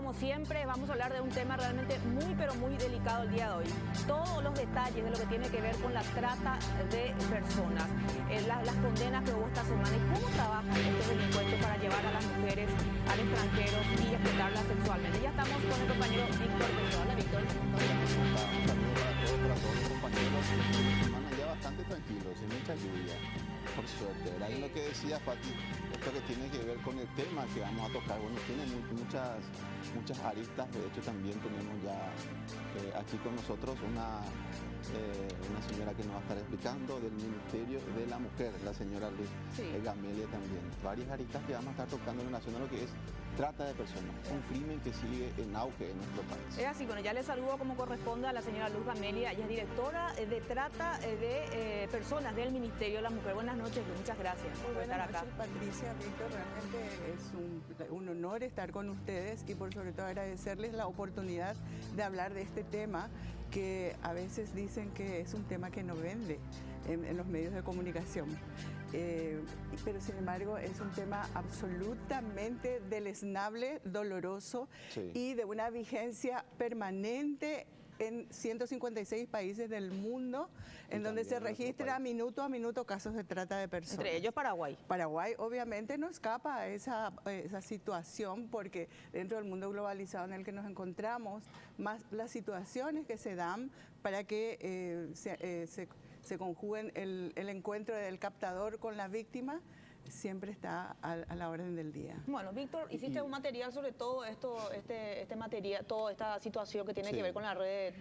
como siempre, vamos a hablar de un tema realmente muy, pero muy delicado el día de hoy. Todos los detalles de lo que tiene que ver con la trata de personas, las condenas que hubo esta semana y cómo trabajan estos delincuentes para llevar a las mujeres al extranjero y explotarlas sexualmente. Ya estamos con el compañero Víctor Pessoa. Hola, Víctor. Un saludo para todos los compañeros. Semana ya bastante tranquilos, sin mucha lluvia, por suerte, ¿verdad? Y lo que decía Pati, esto que tiene que ver con el tema que vamos a tocar, bueno, tiene muchas aristas. De hecho, también tenemos ya aquí con nosotros una señora que nos va a estar explicando del Ministerio de la Mujer, la señora Luz Gamelia también. Varias aristas que vamos a estar tocando en relación a lo que es trata de personas, un crimen que sigue en auge en nuestro país. Es así, bueno, ya le saludo como corresponde a la señora Luz Gamelia, ella es directora de trata de personas del Ministerio de la Mujer. Buenas noches, Luz, muchas gracias por estar acá. Patricia, Víctor, realmente es un honor estar con ustedes y por sobre todo agradecerles la oportunidad de hablar de este tema que a veces dicen que es un tema que no vende en los medios de comunicación. Pero sin embargo es un tema absolutamente deleznable, doloroso y de una vigencia permanente en 156 países del mundo, en donde se registra minuto a minuto casos de trata de personas. Entre ellos Paraguay. Paraguay obviamente no escapa a esa situación, porque dentro del mundo globalizado en el que nos encontramos, más las situaciones que se dan para que se conjuguen el encuentro del captador con la víctima, siempre está a la orden del día. Bueno, Víctor, hiciste un material sobre todo esto, este material, toda esta situación que tiene que ver con la red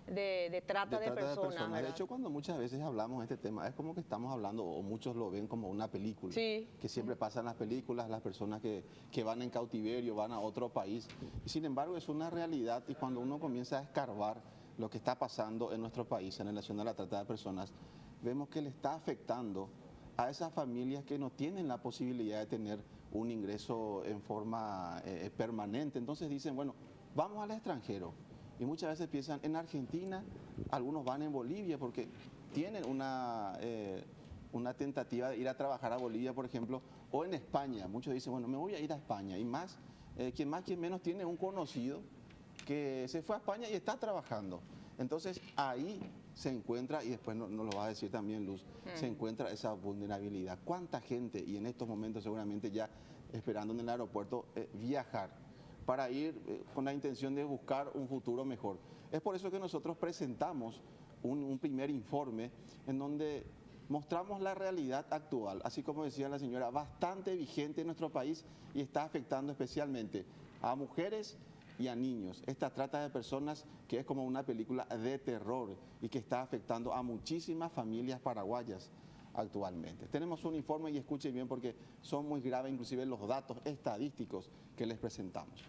de trata de personas. De hecho, cuando muchas veces hablamos de este tema, es como que estamos hablando, o muchos lo ven como una película, que siempre pasa en las películas, las personas que van en cautiverio, van a otro país. Y sin embargo, es una realidad, y cuando uno comienza a escarbar lo que está pasando en nuestro país en relación a la trata de personas, vemos que le está afectando a esas familias que no tienen la posibilidad de tener un ingreso en forma permanente. Entonces dicen, bueno, vamos al extranjero. Y muchas veces piensan en Argentina, algunos van en Bolivia porque tienen una tentativa de ir a trabajar a Bolivia, por ejemplo, o en España. Muchos dicen, bueno, me voy a ir a España. Y más, quien menos tiene un conocido que se fue a España y está trabajando. Entonces ahí se encuentra, y después nos lo va a decir también Luz, se encuentra esa vulnerabilidad. ¿Cuánta gente, y en estos momentos seguramente ya esperando en el aeropuerto, viajar para ir con la intención de buscar un futuro mejor? Es por eso que nosotros presentamos un primer informe en donde mostramos la realidad actual, así como decía la señora, bastante vigente en nuestro país y está afectando especialmente a mujeres y a niños. Esta trata de personas que es como una película de terror y que está afectando a muchísimas familias paraguayas actualmente. Tenemos un informe y escuchen bien porque son muy graves inclusive los datos estadísticos que les presentamos.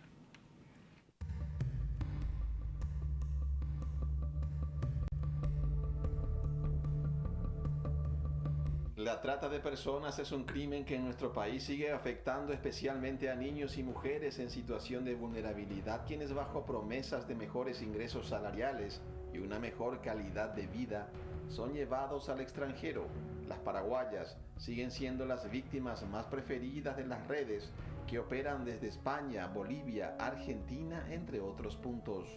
La trata de personas es un crimen que en nuestro país sigue afectando especialmente a niños y mujeres en situación de vulnerabilidad, quienes bajo promesas de mejores ingresos salariales y una mejor calidad de vida son llevados al extranjero. Las paraguayas siguen siendo las víctimas más preferidas de las redes que operan desde España, Bolivia, Argentina, entre otros puntos.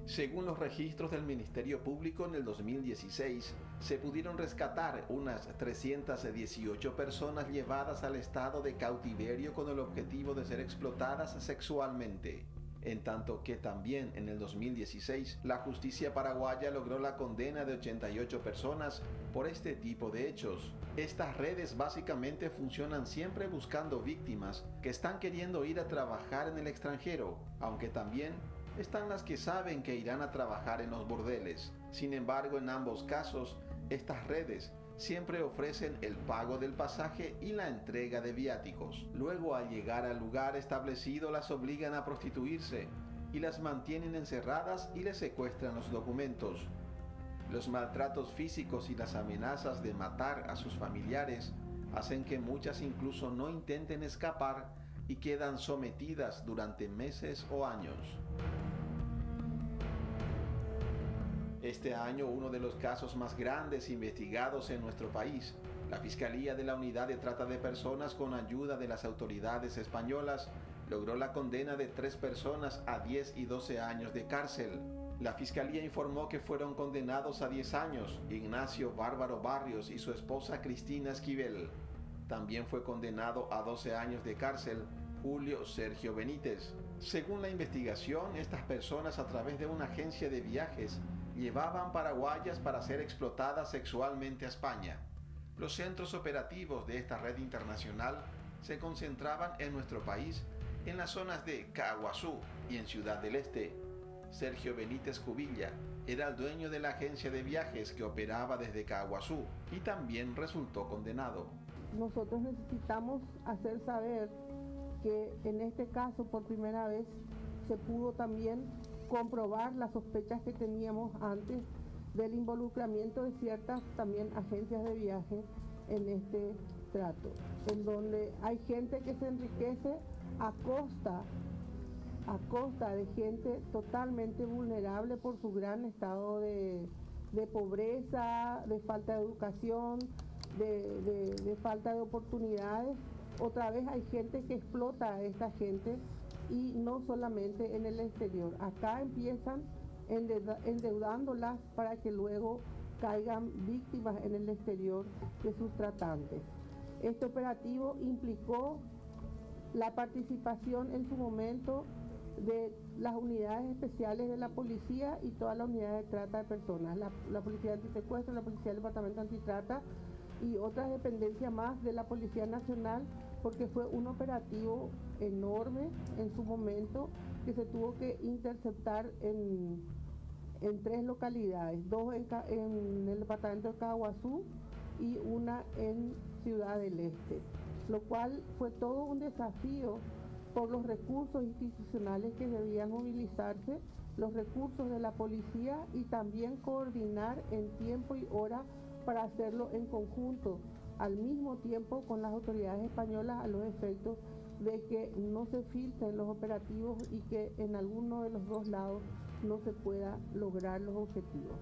Según los registros del Ministerio Público, en el 2016 se pudieron rescatar unas 318 personas llevadas al estado de cautiverio con el objetivo de ser explotadas sexualmente. En tanto que también en el 2016 la justicia paraguaya logró la condena de 88 personas por este tipo de hechos. Estas redes básicamente funcionan siempre buscando víctimas que están queriendo ir a trabajar en el extranjero, aunque también están las que saben que irán a trabajar en los bordeles. Sin embargo, en ambos casos, estas redes siempre ofrecen el pago del pasaje y la entrega de viáticos. Luego, al llegar al lugar establecido, las obligan a prostituirse y las mantienen encerradas y les secuestran los documentos. Los maltratos físicos y las amenazas de matar a sus familiares hacen que muchas incluso no intenten escapar y quedan sometidas durante meses o años. Este año, uno de los casos más grandes investigados en nuestro país La Fiscalía de la Unidad de Trata de Personas, con ayuda de las autoridades españolas, logró la condena de 3 personas a 10 y 12 años de cárcel. La Fiscalía informó que fueron condenados a 10 años Ignacio Bárbaro Barrios y su esposa Cristina Esquivel. También fue condenado a 12 años de cárcel Julio Sergio Benítez. Según la investigación, estas personas, a través de una agencia de viajes, llevaban paraguayas para ser explotadas sexualmente a España. Los centros operativos de esta red internacional se concentraban en nuestro país, en las zonas de Caaguazú y en Ciudad del Este. Sergio Benítez Cubilla era el dueño de la agencia de viajes que operaba desde Caaguazú y también resultó condenado. Nosotros necesitamos hacer saber que en este caso por primera vez se pudo también comprobar las sospechas que teníamos antes del involucramiento de ciertas también agencias de viaje en este trato, en donde hay gente que se enriquece a costa de gente totalmente vulnerable por su gran estado de pobreza, de falta de educación, de falta de oportunidades. Otra vez hay gente que explota a esta gente y no solamente en el exterior. Acá empiezan endeudándolas para que luego caigan víctimas en el exterior de sus tratantes. Este operativo implicó la participación en su momento de las unidades especiales de la policía y todas las unidades de trata de personas, la policía antisecuestro, la policía del departamento antitrata y otras dependencias más de la Policía Nacional, porque fue un operativo enorme en su momento que se tuvo que interceptar en 3 localidades, 2 en el departamento de Caaguazú y una en Ciudad del Este, lo cual fue todo un desafío por los recursos institucionales que debían movilizarse, los recursos de la policía y también coordinar en tiempo y hora para hacerlo en conjunto, al mismo tiempo con las autoridades españolas, a los efectos de que no se filtren los operativos y que en alguno de los 2 lados no se pueda lograr los objetivos.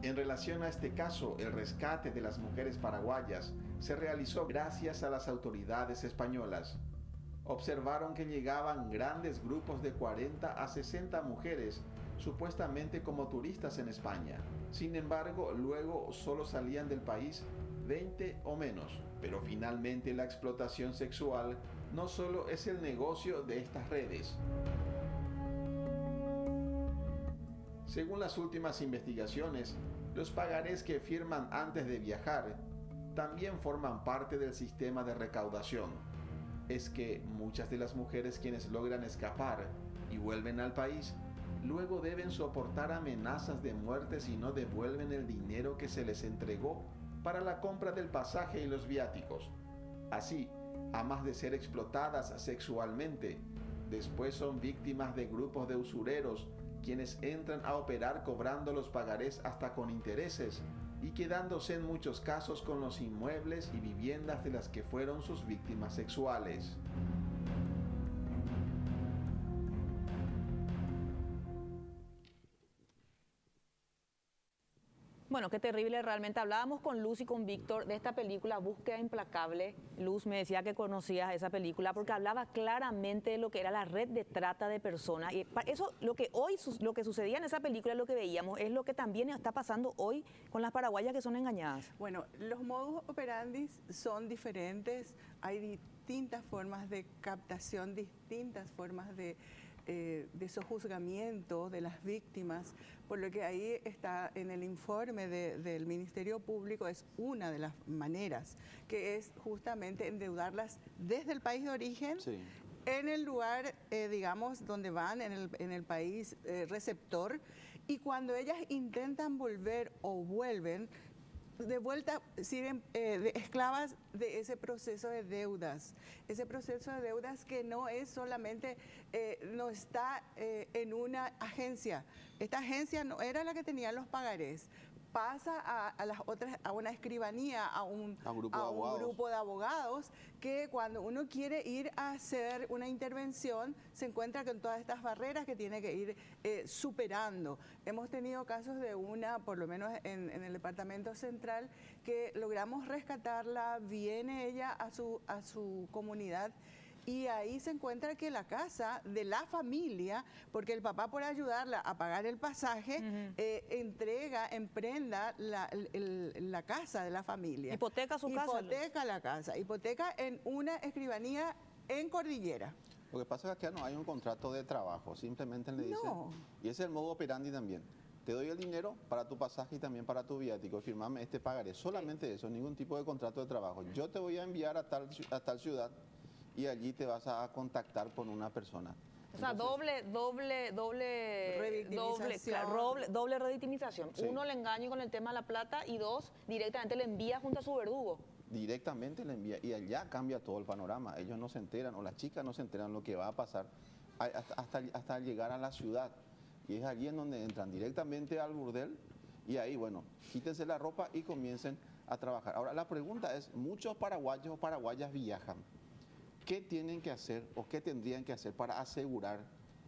En relación a este caso, el rescate de las mujeres paraguayas se realizó gracias a las autoridades españolas. Observaron que llegaban grandes grupos de 40 a 60 mujeres, supuestamente como turistas en España. Sin embargo, luego solo salían del país 20 o menos. Pero finalmente la explotación sexual no solo es el negocio de estas redes. Según las últimas investigaciones, los pagarés que firman antes de viajar también forman parte del sistema de recaudación. Es que muchas de las mujeres quienes logran escapar y vuelven al país, luego deben soportar amenazas de muerte si no devuelven el dinero que se les entregó para la compra del pasaje y los viáticos. Así, a más de ser explotadas sexualmente, después son víctimas de grupos de usureros quienes entran a operar cobrando los pagarés hasta con intereses y quedándose en muchos casos con los inmuebles y viviendas de las que fueron sus víctimas sexuales. Bueno, qué terrible realmente. Hablábamos con Luz y con Víctor de esta película Búsqueda Implacable. Luz me decía que conocías esa película porque hablaba claramente de lo que era la red de trata de personas. Y eso, lo que sucedía en esa película, lo que veíamos, es lo que también está pasando hoy con las paraguayas que son engañadas. Bueno, los modus operandi son diferentes. Hay distintas formas de captación, distintas formas de sojuzgamiento de las víctimas, por lo que ahí está en el informe del Ministerio Público, es una de las maneras, que es justamente endeudarlas desde el país de origen, sí, en el lugar, digamos, donde van, en el país receptor, y cuando ellas intentan volver o vuelven, de vuelta siguen esclavas de ese proceso de deudas que no es solamente, no está en una agencia. Esta agencia no era la que tenía los pagarés, pasa a las otras, a una escribanía, a un grupo de abogados, que cuando uno quiere ir a hacer una intervención se encuentra con todas estas barreras que tiene que ir superando. Hemos tenido casos de una, por lo menos en el departamento central, que logramos rescatarla, viene ella a su comunidad, y ahí se encuentra que la casa de la familia, porque el papá, por ayudarla a pagar el pasaje, emprenda la casa de la familia. Hipoteca su casa. Hipoteca la casa, hipoteca en una escribanía en Cordillera. Lo que pasa es que acá no hay un contrato de trabajo, simplemente le dicen, y ese es el modo operandi también. Te doy el dinero para tu pasaje y también para tu viático, firmame este pagaré, solamente eso, ningún tipo de contrato de trabajo. Yo te voy a enviar a tal ciudad, y allí te vas a contactar con una persona. O sea, doble redictimización. Sí. Uno, le engaño con el tema de la plata, y dos, directamente le envía junto a su verdugo. Directamente le envía, y allá cambia todo el panorama. Ellos no se enteran, o las chicas no se enteran lo que va a pasar hasta llegar a la ciudad. Y es allí en donde entran directamente al burdel, y ahí, bueno, quítense la ropa y comiencen a trabajar. Ahora, la pregunta es, muchos paraguayos o paraguayas viajan. ¿Qué tienen que hacer o qué tendrían que hacer para asegurar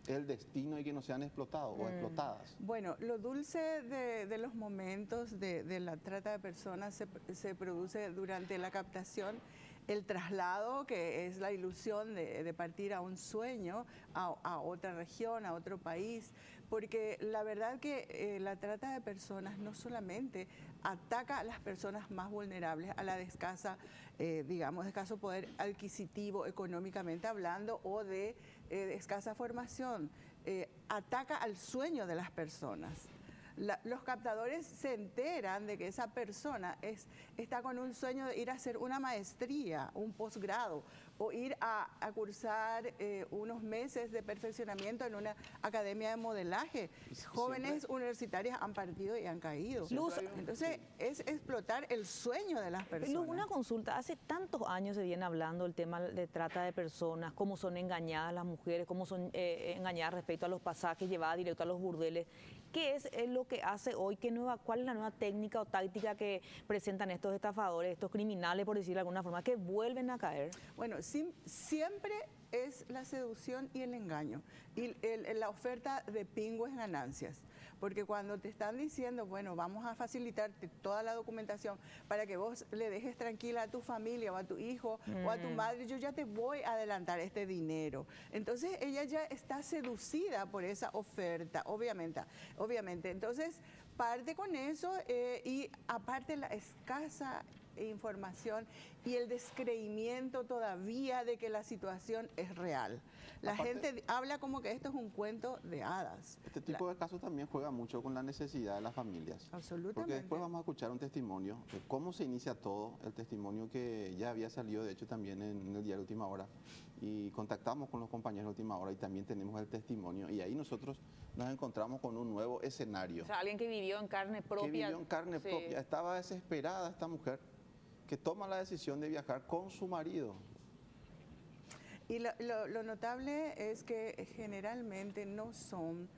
el destino y que no sean explotados o explotadas? Bueno, lo dulce de los momentos de la trata de personas se produce durante la captación, el traslado, que es la ilusión de partir a un sueño, a otra región, a otro país, porque la verdad que la trata de personas no solamente ataca a las personas más vulnerables, a la de escaso poder adquisitivo, económicamente hablando, o de escasa formación, ataca al sueño de las personas. Los captadores se enteran de que esa persona está con un sueño de ir a hacer una maestría, un posgrado, o ir a cursar unos meses de perfeccionamiento en una academia de modelaje. Jóvenes universitarias han partido y han caído. Entonces, es explotar el sueño de las personas. Luz, una consulta. Hace tantos años se viene hablando del tema de trata de personas, cómo son engañadas las mujeres, cómo son engañadas respecto a los pasajes, llevadas directo a los burdeles. ¿Qué es lo que hace hoy? ¿Cuál es la nueva técnica o táctica que presentan estos estafadores, estos criminales, por decirlo de alguna forma, que vuelven a caer? Bueno, siempre es la seducción y el engaño. Y la oferta de pingües ganancias. Porque cuando te están diciendo, bueno, vamos a facilitarte toda la documentación para que vos le dejes tranquila a tu familia o a tu hijo o a tu madre, yo ya te voy a adelantar este dinero. Entonces ella ya está seducida por esa oferta, obviamente. Entonces parte con eso y aparte la escasa información y el descreimiento todavía de que la situación es real. La gente habla como que esto es un cuento de hadas. Este tipo de casos también juega mucho con la necesidad de las familias. Absolutamente. Porque después vamos a escuchar un testimonio de cómo se inicia todo, el testimonio que ya había salido, de hecho, también en el diario Última Hora. Y contactamos con los compañeros de Última Hora y también tenemos el testimonio. Y ahí nosotros nos encontramos con un nuevo escenario. O sea, alguien que vivió en carne propia. Que vivió en carne propia. Estaba desesperada esta mujer, que toma la decisión de viajar con su marido. Y lo notable es que generalmente no son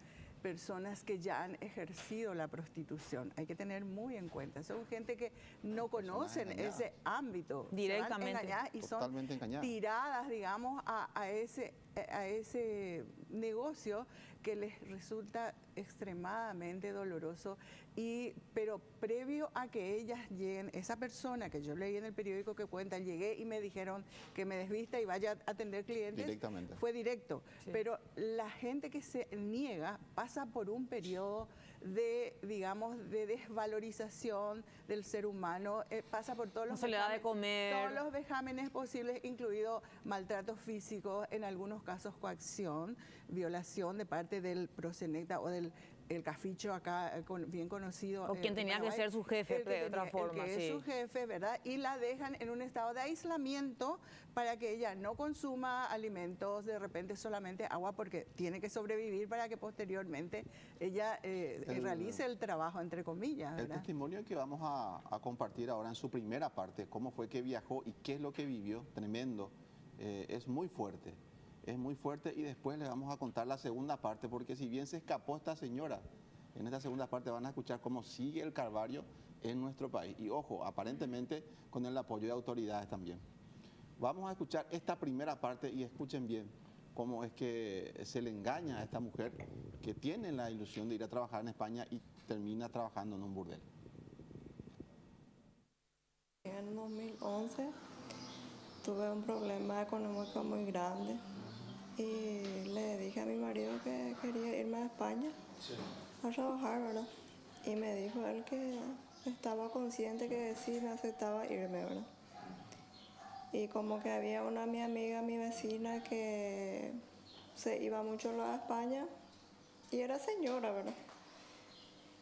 personas que ya han ejercido la prostitución. Hay que tener muy en cuenta. Son gente que no conocen ese ámbito. Directamente. Y son tiradas, digamos, a ese negocio que les resulta extremadamente doloroso. Pero previo a que ellas lleguen, esa persona que yo leí en el periódico que cuenta, llegué y me dijeron que me desvista y vaya a atender clientes, directamente. Fue directo. Sí. Pero la gente que se niega pasa por un periodo de, digamos, de desvalorización del ser humano, pasa por todos todos los vejámenes posibles, incluido maltratos físicos, en algunos casos coacción, violación de parte del proxeneta o del caficho acá, bien conocido. O quien tenía que ser su jefe, de otra forma. Es su jefe, ¿verdad? Y la dejan en un estado de aislamiento para que ella no consuma alimentos, de repente solamente agua, porque tiene que sobrevivir para que posteriormente ella realice el trabajo, entre comillas, ¿verdad? El testimonio que vamos a compartir ahora en su primera parte, cómo fue que viajó y qué es lo que vivió, tremendo, es muy fuerte. Es muy fuerte, y después les vamos a contar la segunda parte, porque si bien se escapó esta señora, En esta segunda parte van a escuchar cómo sigue el calvario en nuestro país. Y ojo, aparentemente con el apoyo de autoridades también. Vamos a escuchar esta primera parte y escuchen bien cómo es que se le engaña a esta mujer que tiene la ilusión de ir a trabajar en España y termina trabajando en un burdel. En 2011 tuve un problema económico muy grande y le dije a mi marido que quería irme a España a trabajar, ¿verdad? Y me dijo él que estaba consciente que sí necesitaba irme, ¿verdad? Y como que había mi amiga, mi vecina, que se iba mucho a España y era señora, ¿verdad?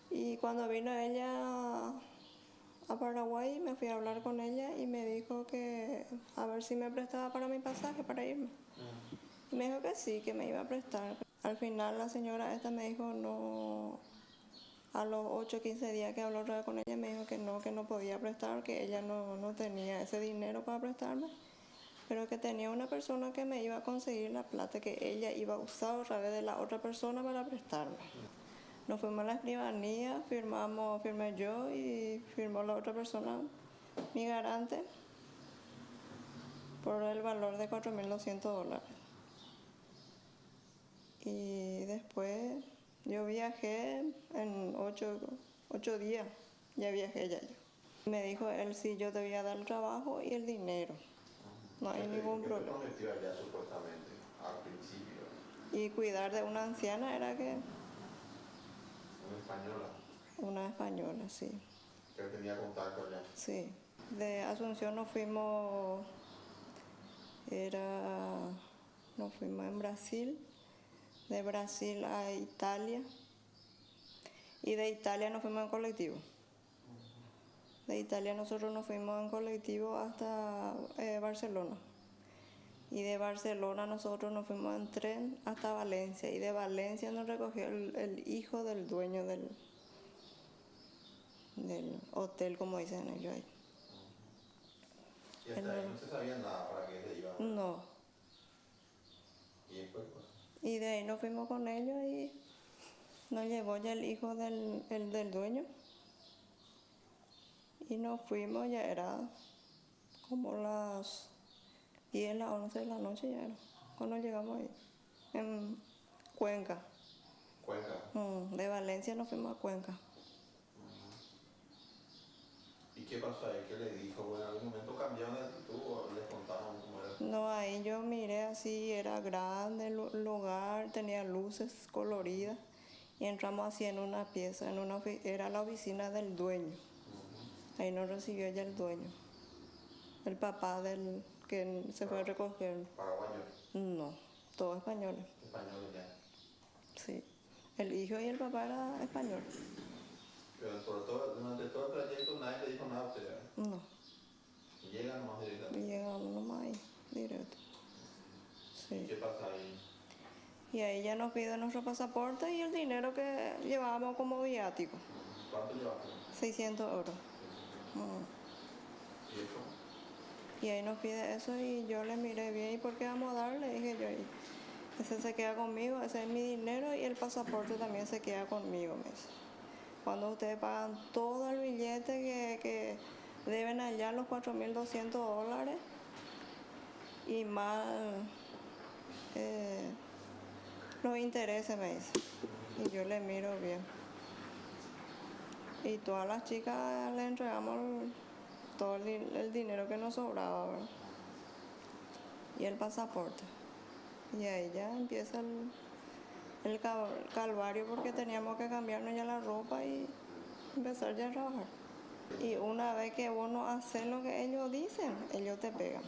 Y cuando vino ella a Paraguay, me fui a hablar con ella y me dijo que a ver si me prestaba para mi pasaje, para irme. Y me dijo que sí, que me iba a prestar. Al final la señora esta me dijo no, a los 8 o 15 días que habló otra vez con ella, me dijo que no podía prestar, que ella no tenía ese dinero para prestarme, pero que tenía una persona que me iba a conseguir la plata que ella iba a usar a través de la otra persona para prestarme. Nos fuimos a la escribanía, firmé yo y firmó la otra persona, mi garante, por el valor de $4.200. Y después yo viajé en 8 días, ya viajé ya yo. Me dijo él si yo debía dar el trabajo y el dinero, no hay ningún problema. ¿Qué prometió allá supuestamente al principio? Y cuidar de una anciana era que... ¿Una española? Una española, sí. ¿Que él tenía contacto allá? Sí. De Asunción nos fuimos en Brasil, de Brasil a Italia, y de Italia nos fuimos en colectivo. De Italia nosotros nos fuimos en colectivo hasta Barcelona. Y de Barcelona nosotros nos fuimos en tren hasta Valencia. Y de Valencia nos recogió el hijo del dueño del hotel, como dicen ellos ahí. ¿Y hasta ahí no se sabía nada para qué se iba? No. ¿Y después? Y de ahí nos fuimos con ellos y nos llevó ya el hijo del dueño. Y nos fuimos, ya era como las 10, las 11 de la noche ya era, cuando llegamos ahí, en Cuenca. ¿Cuenca? De Valencia nos fuimos a Cuenca. ¿Y qué pasó ahí? ¿Qué le dijo? ¿En algún momento cambiaron de actitud o les contaron cómo era? No, ahí yo miré así, era grande el lugar, tenía luces coloridas y entramos así en una pieza, era la oficina del dueño. Ahí nos recibió ya el dueño, el papá del que se fue a recoger. ¿Paraguayo? No, todos españoles. ¿Españoles ya? Sí, el hijo y el papá eran españoles. Pero durante todo el trayecto nadie le dijo nada a usted, ¿verdad? No. Llega nomás directamente. Llegamos nomás ahí, directo. Sí. ¿Y qué pasa ahí? Y ahí ya nos pide nuestro pasaporte y el dinero que llevábamos como viático. ¿Cuánto llevaste? 600 euros. ¿Y eso? Y ahí nos pide eso y yo le miré bien, ¿y por qué vamos a darle? Dije yo, ese se queda conmigo, ese es mi dinero y el pasaporte también se queda conmigo, me dice. Cuando ustedes pagan todo el billete que deben allá, los $4.200 y más los intereses, me dice. Y yo le miro bien. Y todas las chicas le entregamos todo el dinero que nos sobraba, ¿verdad? Y el pasaporte. Y ahí ya empieza el calvario porque teníamos que cambiarnos ya la ropa y empezar ya a trabajar. Y una vez que vos no haces lo que ellos dicen, ellos te pegan.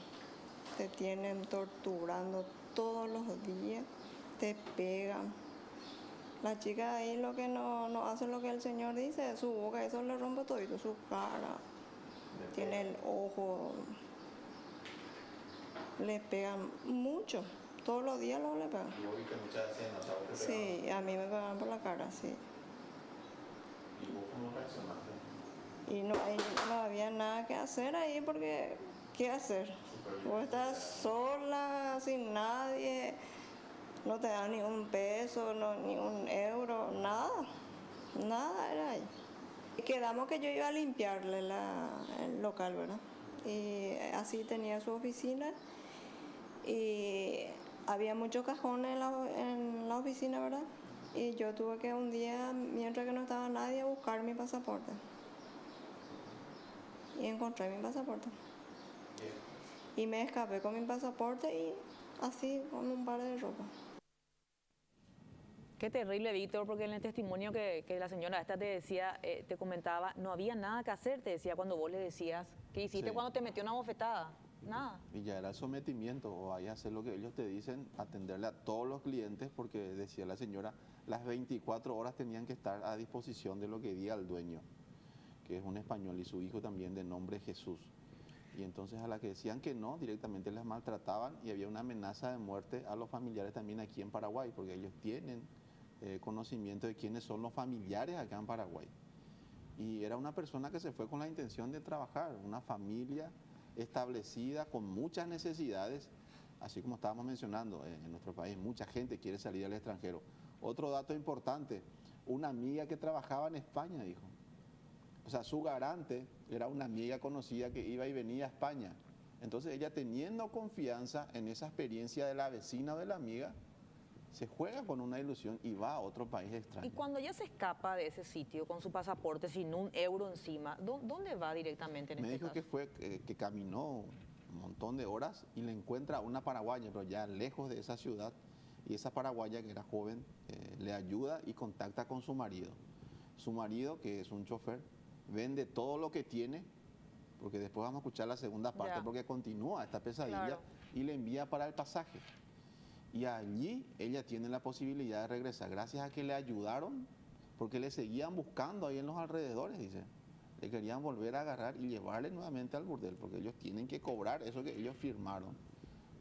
Te tienen torturando todos los días, te pegan. Las chicas ahí lo que no hacen lo que el Señor dice, su boca, eso le rompe todito, su cara. Tiene el ojo, le pegan mucho, todos los días le pegan. ¿Y vos viste muchas escenas? ¿Sabes? Sí, a mí me pegaban por la cara, sí. ¿Y vos cómo reaccionaste? Y no había nada que hacer ahí porque, ¿qué hacer? Vos estás sola, sin nadie, no te dan ni un peso, ni un euro, nada. Quedamos que yo iba a limpiarle el local, ¿verdad? Y así tenía su oficina y había muchos cajones en la oficina, ¿verdad? Y yo tuve que un día, mientras que no estaba nadie, buscar mi pasaporte. Y encontré mi pasaporte. Y me escapé con mi pasaporte y así con un par de ropa. Qué terrible, Víctor, porque en el testimonio que la señora esta te decía, te comentaba, no había nada que hacer, te decía cuando vos le decías, ¿qué hiciste cuando te metió una bofetada? Nada. Y ya era el sometimiento, o ahí hacer lo que ellos te dicen, atenderle a todos los clientes, porque decía la señora, las 24 horas tenían que estar a disposición de lo que diga el dueño, que es un español, y su hijo también de nombre Jesús. Y entonces a la que decían que no, directamente las maltrataban y había una amenaza de muerte a los familiares también aquí en Paraguay, porque ellos tienen conocimiento de quiénes son los familiares acá en Paraguay. Y era una persona que se fue con la intención de trabajar, una familia establecida con muchas necesidades, así como estábamos mencionando, en nuestro país mucha gente quiere salir al extranjero. Otro dato importante, una amiga que trabajaba en España, dijo. O sea, su garante era una amiga conocida que iba y venía a España. Entonces ella, teniendo confianza en esa experiencia de la vecina o de la amiga, se juega con una ilusión y va a otro país extraño. Y cuando ella se escapa de ese sitio con su pasaporte sin un euro encima, ¿dónde va directamente en este caso? Me dijo que caminó un montón de horas y le encuentra a una paraguaya, pero ya lejos de esa ciudad. Y esa paraguaya, que era joven, le ayuda y contacta con su marido. Su marido, que es un chofer, vende todo lo que tiene, porque después vamos a escuchar la segunda parte, porque continúa esta pesadilla, y le envía para el pasaje. Y allí ella tiene la posibilidad de regresar, gracias a que le ayudaron, porque le seguían buscando ahí en los alrededores, dice. Le querían volver a agarrar y llevarle nuevamente al burdel, porque ellos tienen que cobrar eso que ellos firmaron,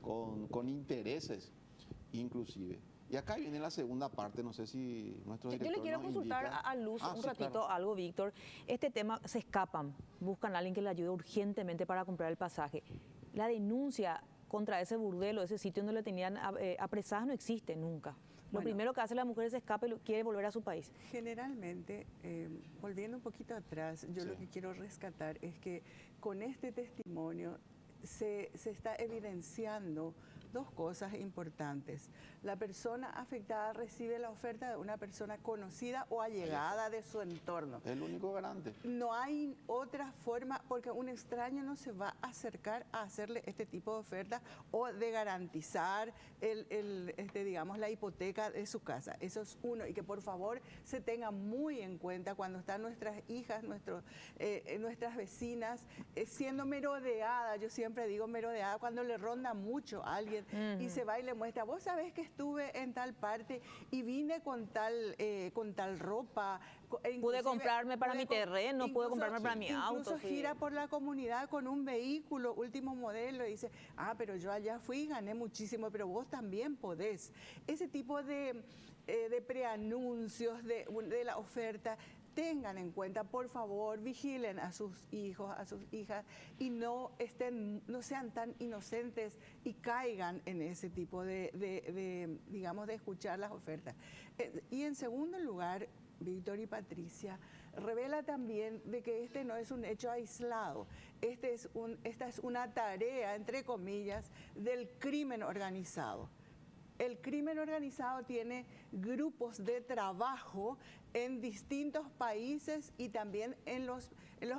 con intereses inclusive. Y acá viene la segunda parte, no sé si nuestro director Yo le quiero consultar a Luz un ratito algo, Víctor. Este tema, se escapan, buscan a alguien que le ayude urgentemente para comprar el pasaje. La denuncia contra ese burdel o ese sitio donde le tenían apresadas no existe nunca. Lo primero que hace la mujer es escapa y quiere volver a su país. Generalmente, volviendo un poquito atrás, yo lo que quiero rescatar es que con este testimonio se está evidenciando dos cosas importantes. La persona afectada recibe la oferta de una persona conocida o allegada de su entorno. El único garante. No hay otra forma, porque un extraño no se va a acercar a hacerle este tipo de oferta o de garantizar digamos, la hipoteca de su casa. Eso es uno, y que por favor se tenga muy en cuenta cuando están nuestras hijas, nuestras vecinas siendo merodeadas. Yo siempre digo merodeada cuando le ronda mucho a alguien y se va y le muestra, vos sabés que estuve en tal parte y vine con tal ropa. Pude comprarme para mi terreno, pude comprarme para mi auto. Incluso gira por la comunidad con un vehículo último modelo y dice, pero yo allá fui y gané muchísimo, pero vos también podés. Ese tipo de preanuncios de la oferta, tengan en cuenta, por favor, vigilen a sus hijos, a sus hijas y no sean tan inocentes y caigan en ese tipo digamos, de escuchar las ofertas. Y en segundo lugar, Víctor y Patricia, revela también de que este no es un hecho aislado. Esta es una tarea, entre comillas, del crimen organizado. El crimen organizado tiene grupos de trabajo en distintos países y también en los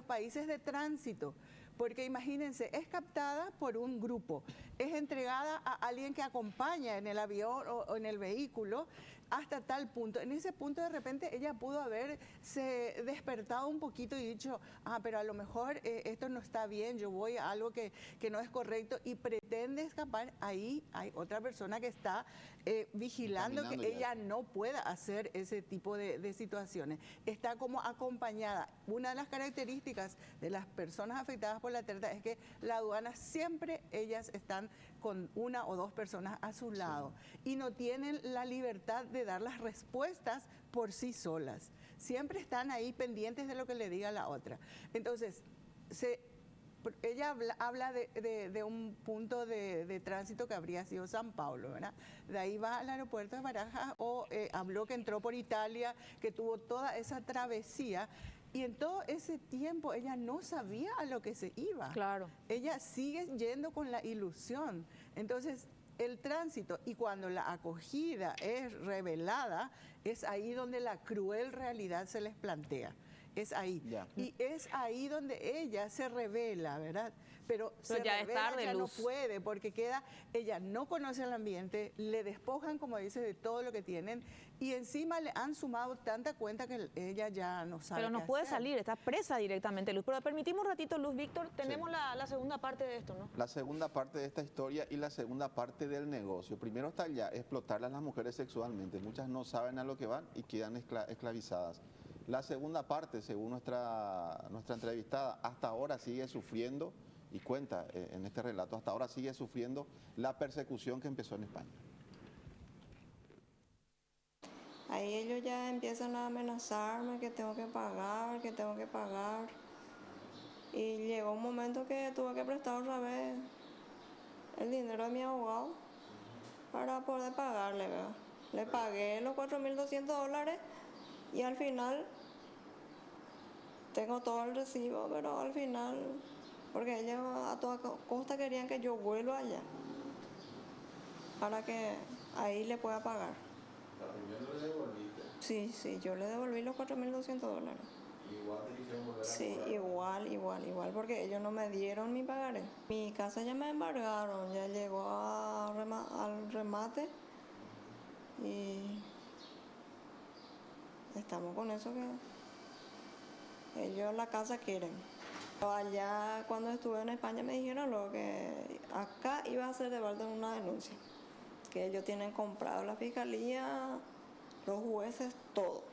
países de tránsito. Porque imagínense, es captada por un grupo, es entregada a alguien que acompaña en el avión o en el vehículo hasta tal punto. En ese punto de repente ella pudo haberse despertado un poquito y dicho, pero a lo mejor esto no está bien, yo voy a algo que no es correcto, y pretende escapar. Ahí hay otra persona que está vigilando que ella no pueda hacer ese tipo de situaciones. Está como acompañada. Una de las características de las personas afectadas por la trata es que la aduana siempre, ellas están con una o dos personas a su lado y no tienen la libertad de dar las respuestas por sí solas. Siempre están ahí pendientes de lo que le diga la otra. Entonces, ella habla de un punto de tránsito que habría sido San Pablo, ¿verdad? De ahí va al aeropuerto de Barajas, o habló que entró por Italia, que tuvo toda esa travesía. Y en todo ese tiempo ella no sabía a lo que se iba. Claro. Ella sigue yendo con la ilusión. Entonces, el tránsito y cuando la acogida es revelada, es ahí donde la cruel realidad se les plantea. Es ahí. Ya. Y es ahí donde ella se revela, ¿verdad? Pero se ya es revela, tarde, ya no Luz. puede, porque ella no conoce el ambiente, le despojan, como dice, de todo lo que tienen, y encima le han sumado tanta cuenta que ella ya no sabe. Pero no qué puede hacer. salir, está presa directamente, Luz. Pero permitimos un ratito, Luz, Víctor, tenemos Sí. la segunda parte de esto, ¿no? La segunda parte de esta historia y la segunda parte del negocio. Primero está ya explotar a las mujeres sexualmente. Muchas no saben a lo que van y quedan esclavizadas. La segunda parte, según nuestra entrevistada, hasta ahora sigue sufriendo, y cuenta en este relato, hasta ahora sigue sufriendo la persecución que empezó en España. Ahí ellos ya empiezan a amenazarme que tengo que pagar, que tengo que pagar. Y llegó un momento que tuve que prestar otra vez el dinero de mi abogado para poder pagarle, ¿verdad? Le pagué los $4.200 y al final tengo todo el recibo, pero al final, porque ellos a toda costa querían que yo vuelva allá para que ahí le pueda pagar. ¿También le devolviste? Sí, yo le devolví los $4.200. Igual te quisieron volver a Sí, cobrar. igual, porque ellos no me dieron mi pagaré. Mi casa ya me embargaron, ya llegó al remate y estamos con eso que ellos la casa quieren. Allá cuando estuve en España me dijeron lo que acá iba a ser de balde una denuncia, que ellos tienen comprado la fiscalía, los jueces, todo.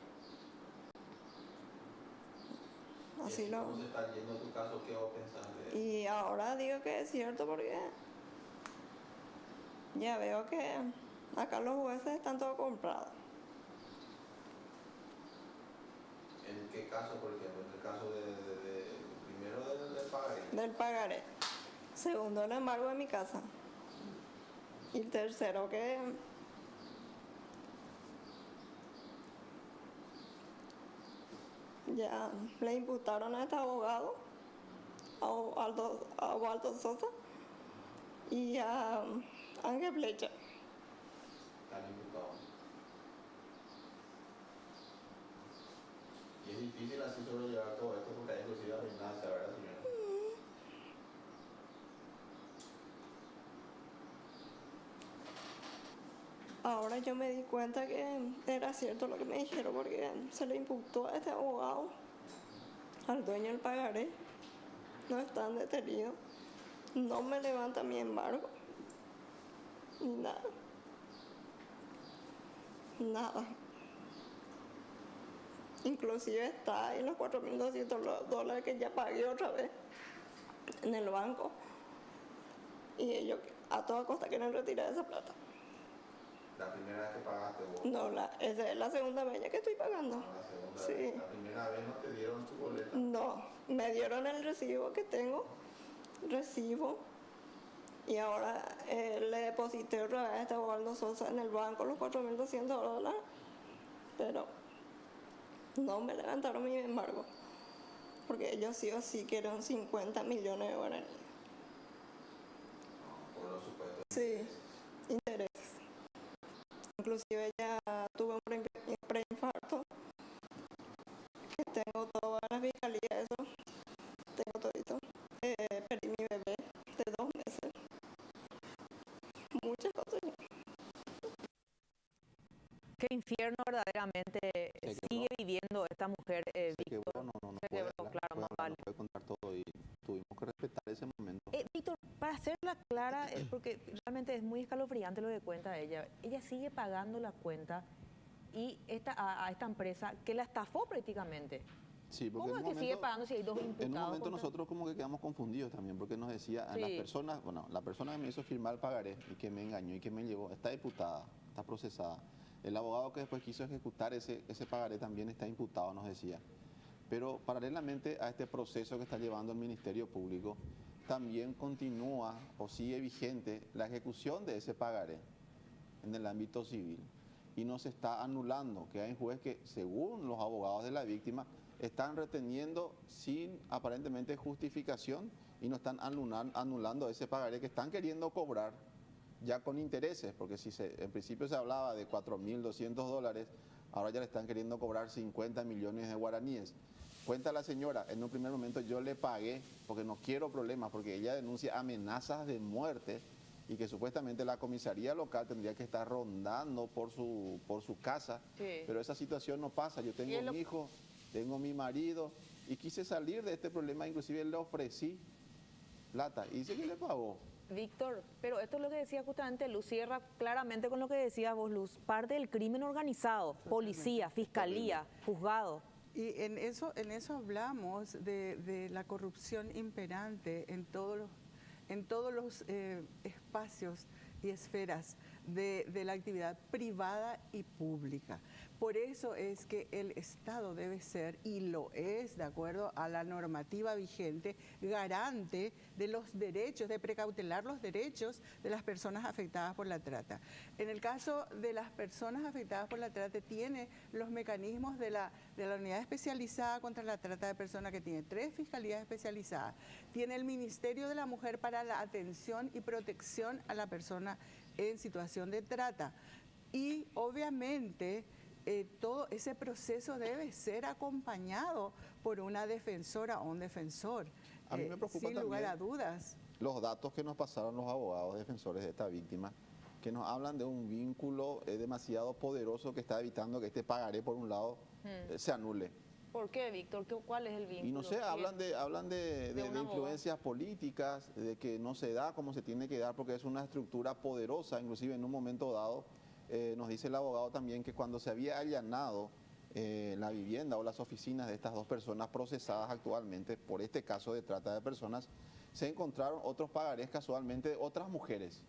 Así lo... ¿Cómo se está yendo tu caso? ¿Qué vos pensás de eso? Y ahora digo que es cierto porque ya veo que acá los jueces están todos comprados. ¿En qué caso, por ejemplo? En el caso primero del pagaré. Del pagaré. Segundo, el embargo de mi casa. Y tercero, que ya le imputaron a este abogado, a Waldo Sosa y a Ángel Flecha. Están imputados. Y es difícil así sobrellevar todo esto porque hay inclusive arruinarse, ¿verdad, señora? Ahora yo me di cuenta que era cierto lo que me dijeron porque se le imputó a este abogado, al dueño del pagaré. No están detenidos, no me levanta mi embargo, ni nada. Nada. Inclusive está ahí los $4.200 que ya pagué otra vez en el banco. Y ellos a toda costa quieren retirar esa plata. ¿La primera vez que pagaste vos? No, esa es la segunda vez ya que estoy pagando. La segunda Sí. vez. La primera vez no te dieron tu boleta. No, me dieron el recibo que tengo, y ahora le deposité otra vez a este Waldo Sosa en el banco los $4.200, pero no me levantaron mi embargo, porque ellos sí o sí quieren 50 millones de guaraníes. No, por lo supuesto. Sí, intereses. Inclusive ya tuve un preinfarto, que tengo toda la fiscalía, eso, tengo todito. Perdí mi bebé de 2 meses. Muchas cosas. Qué infierno verdaderamente sigue viviendo esta mujer, Se Víctor. quebró, no Se puede quebró, hablar, claro, no más puede hablar, vale. no puede contar todo y tuvimos que respetar ese momento. Víctor, para hacerla clara, porque realmente es muy escalofriante lo que cuenta ella. Ella sigue pagando la cuenta y a esta empresa que la estafó prácticamente. Sí, porque ¿Cómo es que sigue pagando si hay dos imputados? En un momento contra- nosotros como que quedamos confundidos también, porque nos decía a las Sí. personas, bueno, la persona que me hizo firmar el pagaré y que me engañó y que me llevó, está imputada, está procesada. El abogado que después quiso ejecutar ese pagaré también está imputado, nos decía. Pero paralelamente a este proceso que está llevando el Ministerio Público, también continúa o sigue vigente la ejecución de ese pagaré en el ámbito civil. y no se está anulando, que hay un juez que, según los abogados de la víctima, están reteniendo sin aparentemente justificación y no están anulando ese pagaré que están queriendo cobrar ya con intereses, porque si en principio se hablaba de $4.200, ahora ya le están queriendo cobrar 50 millones de guaraníes. Cuenta la señora, en un primer momento yo le pagué porque no quiero problemas, porque ella denuncia amenazas de muerte y que supuestamente la comisaría local tendría que estar rondando por su casa, sí. Pero esa situación no pasa. Yo tengo mi hijo, tengo mi marido y quise salir de este problema, inclusive le ofrecí plata y dice que le pagó. Víctor, pero esto es lo que decía justamente Luz, cierra claramente con lo que decías vos, Luz, parte del crimen organizado, policía, fiscalía, juzgado. Y en eso hablamos de la corrupción imperante en todos los espacios y esferas de la actividad privada y pública. Por eso es que el Estado debe ser, y lo es, de acuerdo a la normativa vigente, garante de los derechos, de precautelar los derechos de las personas afectadas por la trata. En el caso de las personas afectadas por la trata, tiene los mecanismos de la Unidad Especializada contra la Trata de Personas, que tiene 3 fiscalías especializadas. Tiene el Ministerio de la Mujer para la atención y protección a la persona en situación de trata. Y obviamente todo ese proceso debe ser acompañado por una defensora o un defensor. A mí me preocupa sin lugar a dudas. Los datos que nos pasaron los abogados defensores de esta víctima, que nos hablan de un vínculo demasiado poderoso que está evitando que este pagaré, por un lado, se anule. ¿Por qué, Víctor? ¿Cuál es el vínculo? Y no sé, hablan de influencias políticas, de que no se da como se tiene que dar porque es una estructura poderosa, inclusive en un momento dado, nos dice el abogado también que cuando se había allanado la vivienda o las oficinas de estas 2 personas procesadas actualmente por este caso de trata de personas, se encontraron otros pagarés casualmente de otras mujeres.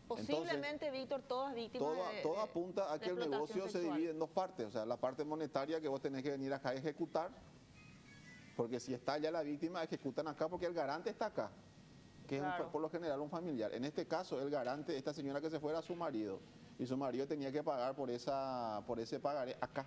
Posiblemente, entonces, Víctor, todas víctimas todo apunta a que el negocio se divide en 2 partes. O sea, la parte monetaria que vos tenés que venir acá a ejecutar, porque si está ya la víctima, ejecutan acá porque el garante está acá, que claro, es por lo general un familiar. En este caso, el garante, esta señora que se fuera, a su marido, y su marido tenía que pagar por ese pagaré acá.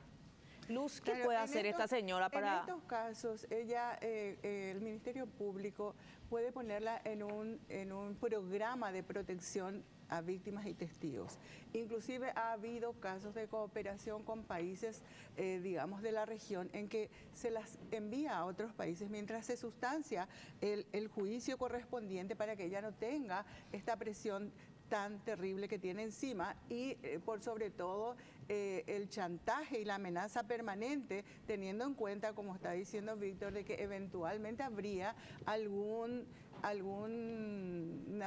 Luz, ¿qué puede hacer esta señora para...? En estos casos, ella, el Ministerio Público puede ponerla en un programa de protección a víctimas y testigos. Inclusive ha habido casos de cooperación con países, digamos, de la región, en que se las envía a otros países mientras se sustancia el juicio correspondiente para que ella no tenga esta presión tan terrible que tiene encima y por sobre todo el chantaje y la amenaza permanente, teniendo en cuenta, como está diciendo Víctor, de que eventualmente habría alguna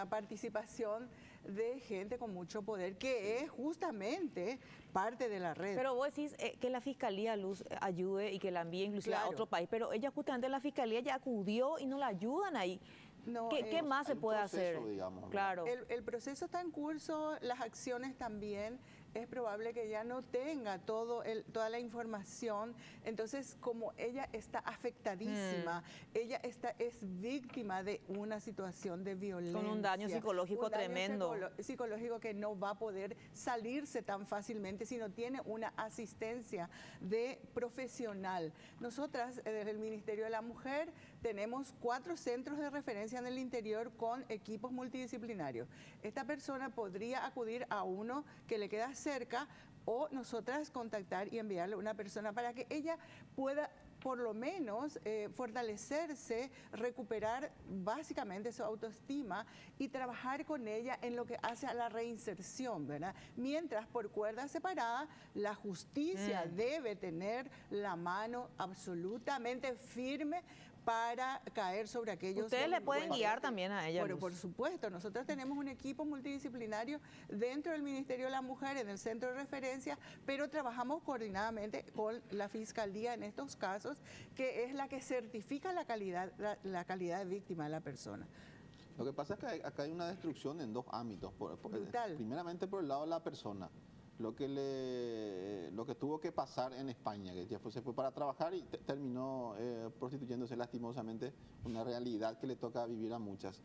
participación de gente con mucho poder, que es justamente parte de la red. Pero vos decís que la Fiscalía, Luz, ayude y que la envíe inclusive a otro país, pero ella justamente la Fiscalía ya acudió y no la ayudan ahí. No, ¿Qué más se puede hacer? Digamos, claro. El proceso está en curso, las acciones también. Es probable que ya no tenga toda la información. Entonces, como ella está afectadísima, ella es víctima de una situación de violencia. Con un daño psicológico tremendo. Psicológico que no va a poder salirse tan fácilmente si no tiene una asistencia de profesional. Nosotras, desde el Ministerio de la Mujer, tenemos 4 centros de referencia en el interior con equipos multidisciplinarios. Esta persona podría acudir a uno que le queda cerca o nosotras contactar y enviarle a una persona para que ella pueda por lo menos fortalecerse, recuperar básicamente su autoestima y trabajar con ella en lo que hace a la reinserción, ¿verdad? Mientras por cuerda separada, la justicia debe tener la mano absolutamente firme para caer sobre aquellos... Ustedes le pueden guiar también a ella. Bueno, por supuesto, nosotros tenemos un equipo multidisciplinario dentro del Ministerio de la Mujer, en el centro de referencia, pero trabajamos coordinadamente con la Fiscalía en estos casos, que es la que certifica la calidad de víctima de la persona. Lo que pasa es que acá hay una destrucción en 2 ámbitos. Primeramente por el lado de la persona. Lo que tuvo que pasar en España, que ya se fue para trabajar y terminó prostituyéndose lastimosamente, una realidad que le toca vivir a muchas.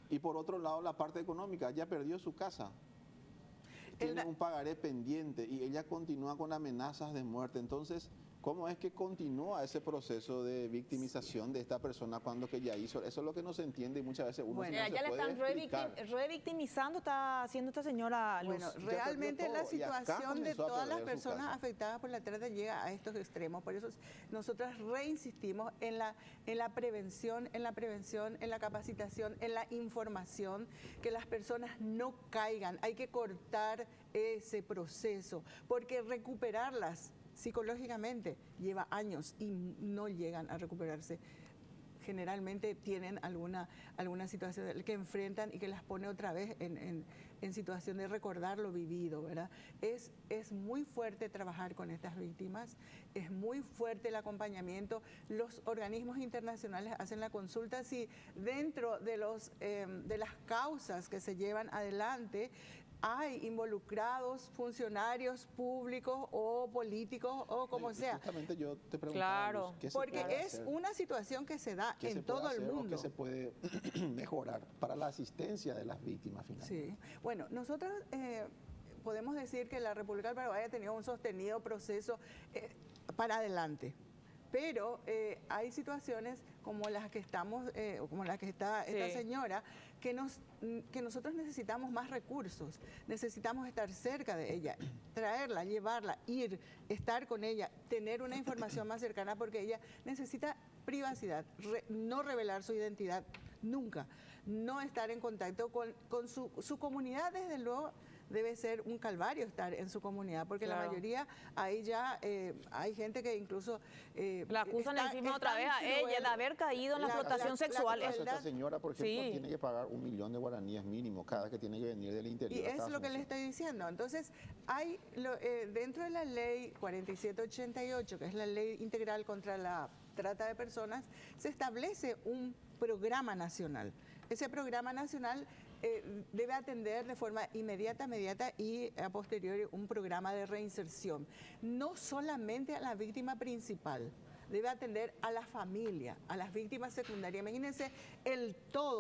Y por otro lado, la parte económica, ya perdió su casa. tiene un pagaré pendiente y ella continúa con amenazas de muerte. Entonces, ¿cómo es que continúa ese proceso de victimización de esta persona cuando que ya hizo? Eso es lo que no se entiende y muchas veces uno no se ya le puede explicar. revictimizando, está haciendo esta señora Luz. Bueno, realmente la situación de todas las personas afectadas por la trata llega a estos extremos. Por eso nosotros reinsistimos en la prevención, en la capacitación, en la información, que las personas no caigan. Hay que cortar ese proceso, porque recuperarlas psicológicamente lleva años y no llegan a recuperarse. Generalmente tienen alguna situación que enfrentan y que las pone otra vez en situación de recordar lo vivido, ¿verdad? Es muy fuerte trabajar con estas víctimas, es muy fuerte el acompañamiento. Los organismos internacionales hacen la consulta si dentro de las causas que se llevan adelante hay involucrados funcionarios públicos o políticos o como sea. Justamente yo te preguntaba, claro, Luz, porque es una situación que se da en todo el mundo. ¿Qué se puede mejorar para la asistencia de las víctimas finalmente? Sí, bueno, nosotros podemos decir que la República del Paraguay ha tenido un sostenido proceso para adelante. Pero hay situaciones como las que como la que está esta señora, que nosotros necesitamos más recursos, necesitamos estar cerca de ella, traerla, llevarla, ir, estar con ella, tener una información más cercana, porque ella necesita privacidad, no revelar su identidad nunca, no estar en contacto con su comunidad. Desde luego debe ser un calvario estar en su comunidad, porque la mayoría, ahí ya hay gente que incluso... la acusan encima otra vez a ella de haber caído en la explotación sexual. Esta señora, por ejemplo, tiene que pagar 1 millón de guaraníes mínimo cada vez que tiene que venir del interior. Y es lo que le estoy diciendo. Entonces, hay dentro de la ley 4788, que es la ley integral contra la trata de personas, se establece un programa nacional. Ese programa nacional debe atender de forma inmediata y a posteriori un programa de reinserción. No solamente a la víctima principal, debe atender a la familia, a las víctimas secundarias. Imagínense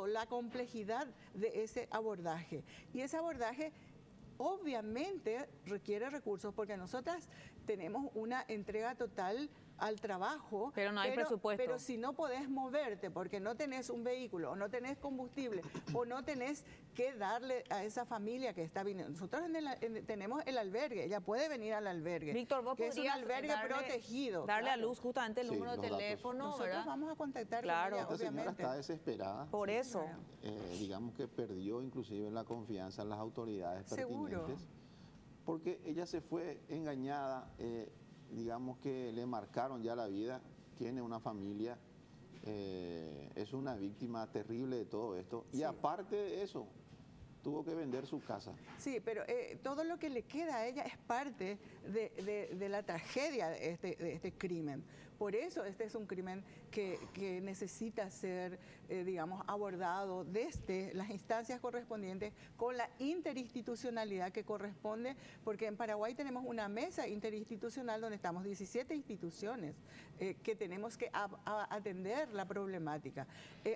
la complejidad de ese abordaje. Y ese abordaje obviamente requiere recursos, porque nosotras tenemos una entrega total al trabajo, pero no hay presupuesto. Pero si no podés moverte porque no tenés un vehículo o no tenés combustible o no tenés que darle a esa familia que está viniendo. Nosotros tenemos el albergue, ella puede venir al albergue. Víctor, vos que es un albergue protegido. Darle a Luz justamente el número de teléfono. Nosotros ¿verdad? Vamos a contactar con ella, obviamente. Esta señora está desesperada. Por eso. Digamos que perdió inclusive la confianza en las autoridades pertinentes. Seguro. Porque ella se fue engañada, digamos que le marcaron ya la vida, tiene una familia, es una víctima terrible de todo esto. Y aparte de eso, tuvo que vender su casa. Sí, pero todo lo que le queda a ella es parte de la tragedia de este crimen. Por eso este es un crimen que necesita ser, digamos, abordado desde las instancias correspondientes con la interinstitucionalidad que corresponde, porque en Paraguay tenemos una mesa interinstitucional donde estamos 17 instituciones que tenemos que atender la problemática.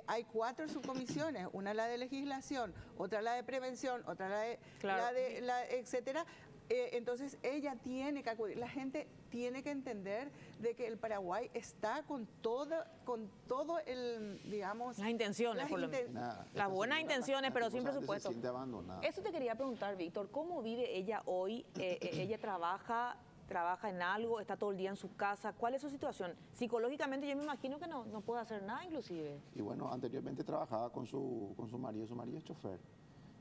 Hay 4 subcomisiones, una la de legislación, otra la de prevención, otra la de etcétera. Entonces ella tiene que acudir, la gente tiene que entender de que el Paraguay está con todo el, digamos... Las intenciones, por lo menos. Las buenas intenciones, pero sin presupuesto. Se siente abandonada. Eso te quería preguntar, Víctor, ¿cómo vive ella hoy? Ella trabaja en algo, está todo el día en su casa. ¿Cuál es su situación? Psicológicamente yo me imagino que no puede hacer nada inclusive. Y bueno, anteriormente trabajaba con su marido es chofer.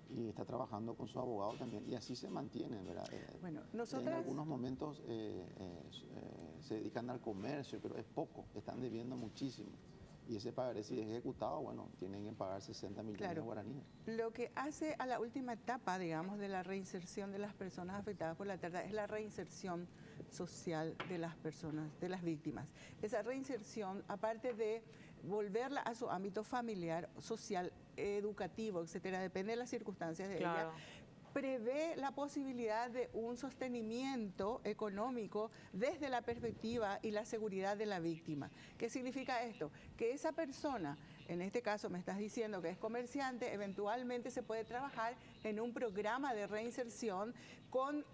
Y está trabajando con su abogado también, y así se mantiene, ¿verdad? Bueno, nosotras... En algunos momentos se dedican al comercio, pero es poco, están debiendo muchísimo. Y ese pagaré, si es ejecutado, bueno, tienen que pagar 60 millones de guaraníes. Lo que hace a la última etapa, digamos, de la reinserción de las personas afectadas por la trata es la reinserción social de las personas, de las víctimas. Esa reinserción, aparte de volverla a su ámbito familiar, social, educativo, etcétera, depende de las circunstancias de ella, prevé la posibilidad de un sostenimiento económico desde la perspectiva y la seguridad de la víctima. ¿Qué significa esto? Que esa persona en este caso me estás diciendo que es comerciante, eventualmente se puede trabajar en un programa de reinserción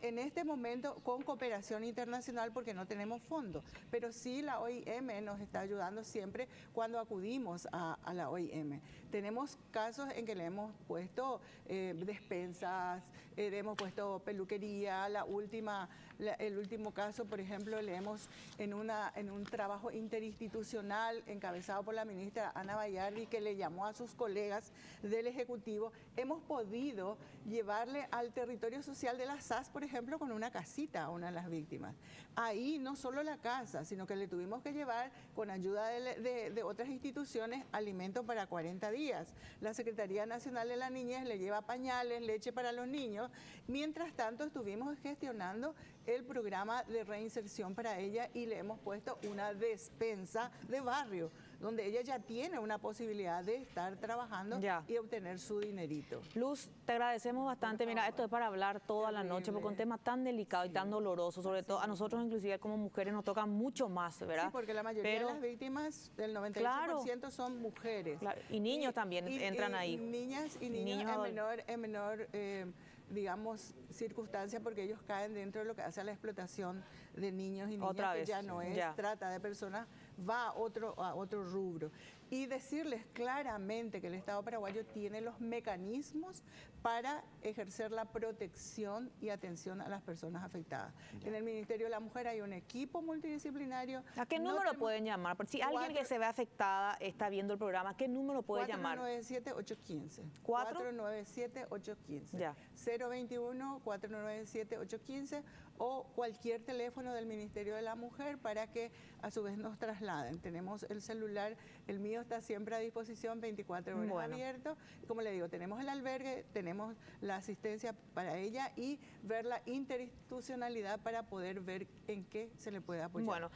en este momento con cooperación internacional porque no tenemos fondos, pero sí la OIM nos está ayudando siempre cuando acudimos a la OIM. Tenemos casos en que le hemos puesto despensas, le hemos puesto peluquería, el último caso, por ejemplo, le hemos en un trabajo interinstitucional encabezado por la ministra Ana Bayardi, que le llamó a sus colegas del Ejecutivo, hemos podido llevarle al territorio social de la SAS, por ejemplo, con una casita a una de las víctimas. Ahí no solo la casa, sino que le tuvimos que llevar con ayuda de otras instituciones alimentos para 40 días. La Secretaría Nacional de la Niñez le lleva pañales, leche para los niños. Mientras tanto, estuvimos gestionando el programa de reinserción para ella y le hemos puesto una despensa de barrio, donde ella ya tiene una posibilidad de estar trabajando y obtener su dinerito. Luz, te agradecemos bastante. Mira, esto es para hablar toda la noche, porque un tema tan delicado y tan doloroso, sobre todo a nosotros inclusive como mujeres nos toca mucho más, ¿verdad? Sí, porque la mayoría de las víctimas, del 98% son mujeres. Claro, y niños también entran ahí. Niñas y niños en menor digamos, circunstancia, porque ellos caen dentro de lo que hace a la explotación de niños y niñas, que ya no es trata de personas, va a otro rubro. Y decirles claramente que el Estado paraguayo tiene los mecanismos para ejercer la protección y atención a las personas afectadas. En el Ministerio de la Mujer hay un equipo multidisciplinario. ¿A qué número pueden llamar? Porque si alguien que se ve afectada está viendo el programa, ¿qué número puede llamar? 497-815. 497-815. Ya. 021-497-815 o cualquier teléfono del Ministerio de la Mujer para que a su vez nos trasladen. Tenemos el celular, el mío está siempre a disposición, 24 horas abierto. Como le digo, tenemos el albergue, tenemos la asistencia para ella y ver la interinstitucionalidad para poder ver en qué se le puede apoyar. Bueno.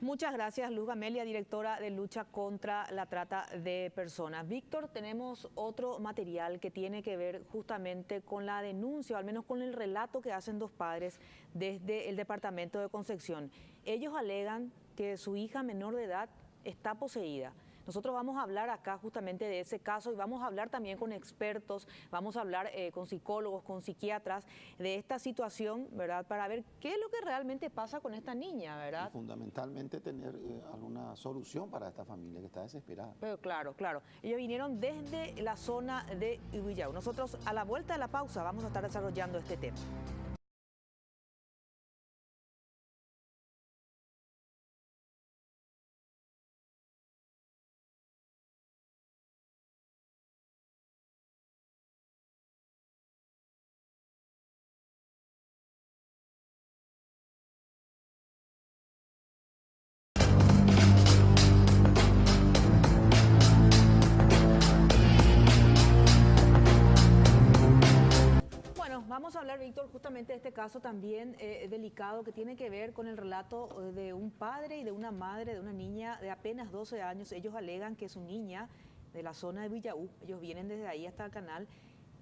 Muchas gracias, Luz Gamelia, directora de lucha contra la trata de personas. Víctor, tenemos otro material que tiene que ver justamente con la denuncia, o al menos con el relato que hacen dos padres desde el departamento de Concepción. Ellos alegan que su hija menor de edad está poseída. Nosotros vamos a hablar acá justamente de ese caso y vamos a hablar también con expertos, vamos a hablar con psicólogos, con psiquiatras de esta situación, ¿verdad? Para ver qué es lo que realmente pasa con esta niña, ¿verdad? Y fundamentalmente tener alguna solución para esta familia que está desesperada. Pero claro. Ellos vinieron desde la zona de Ibillau. Nosotros a la vuelta de la pausa vamos a estar desarrollando este tema. Vamos a hablar, Víctor, justamente de este caso también delicado que tiene que ver con el relato de un padre y de una madre de una niña de apenas 12 años. Ellos alegan que su niña de la zona de Ibillau, ellos vienen desde ahí hasta el canal,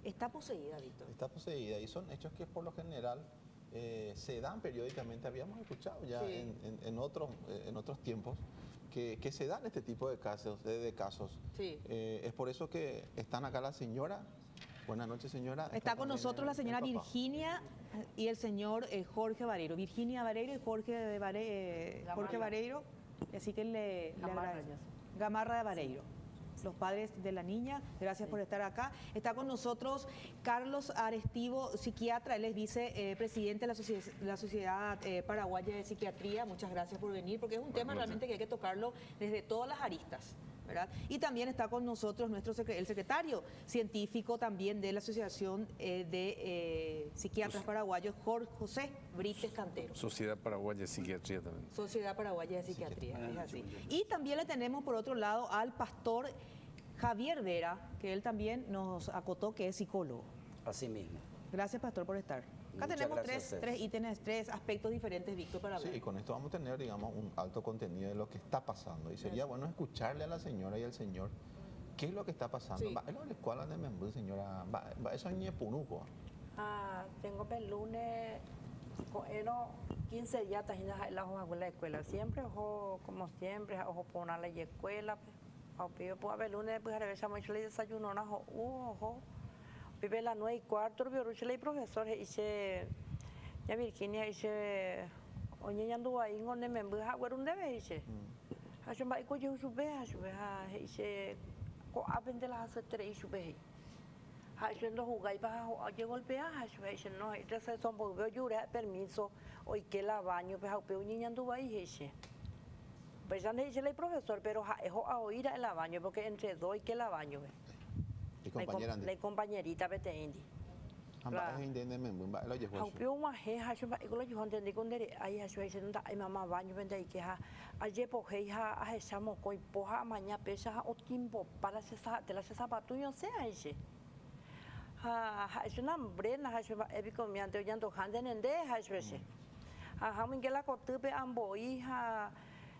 está poseída, Víctor. Está poseída y son hechos que por lo general se dan periódicamente. Habíamos escuchado ya en otros tiempos que se dan este tipo de casos. Sí. Es por eso que están acá la señora. Buenas noches, señora. Está con nosotros la señora Virginia y el señor Jorge Vareiro. Virginia Vareiro y Jorge Vareiro, así que Gamarra de Vareiro. Los padres de la niña, gracias por estar acá. Está con nosotros Carlos Arestivo, psiquiatra, él es vicepresidente de la Sociedad Paraguaya de Psiquiatría. Muchas gracias por venir, porque es un tema realmente que hay que tocarlo desde todas las aristas, ¿verdad? Y también está con nosotros el secretario científico también de la Asociación de Psiquiatras Paraguayos, Jorge José Brites Cantero. Sociedad Paraguaya de Psiquiatría también. Sociedad Paraguaya de Psiquiatría, es así. Y también le tenemos por otro lado al pastor Javier Vera, que él también nos acotó que es psicólogo. Así mismo. Gracias, pastor, por estar. Acá tenemos tres ítems, tres aspectos diferentes, Víctor, para hablar. Sí, y con esto vamos a tener, digamos, un alto contenido de lo que está pasando. Y sería bueno escucharle a la señora y al señor qué es lo que está pasando. Sí. ¿Es la escuela de Membú, señora? Eso es Ñepunuco. Tengo el lunes, 15 días, las escuela. Siempre, como siempre, ojo por una ley escuela. Aupio pues a lunes pues a veces mucho le desayuno na ojo. Vive la 9:15 vio le profesor dice ya Virginia dice oye ya ando ahí donde me embuja güero un debe dice. Hace más que yo sube dice ko aprende las hace tres sube. Haciendo jugar y para llegó el peaje dice no entonces son volvió llorar permiso hoy que la baño pues aupio niña ando ahí dice. Pues ya dice el profesor, pero es a oír el baño, porque entre dos y que la baño. La compañerita vete indi. Ambas es indemne, lo llevo. Aupio más es, yo lo llevo entendí con dere, ahí es ay mamá baño vende ahí que ayer poje a esa moco y poja mañana pesa o tiempo para te las zapatos yo sé ahí sí. Es una brena, es evicomiante oyendo handen en de es me que la cotupe ambo hija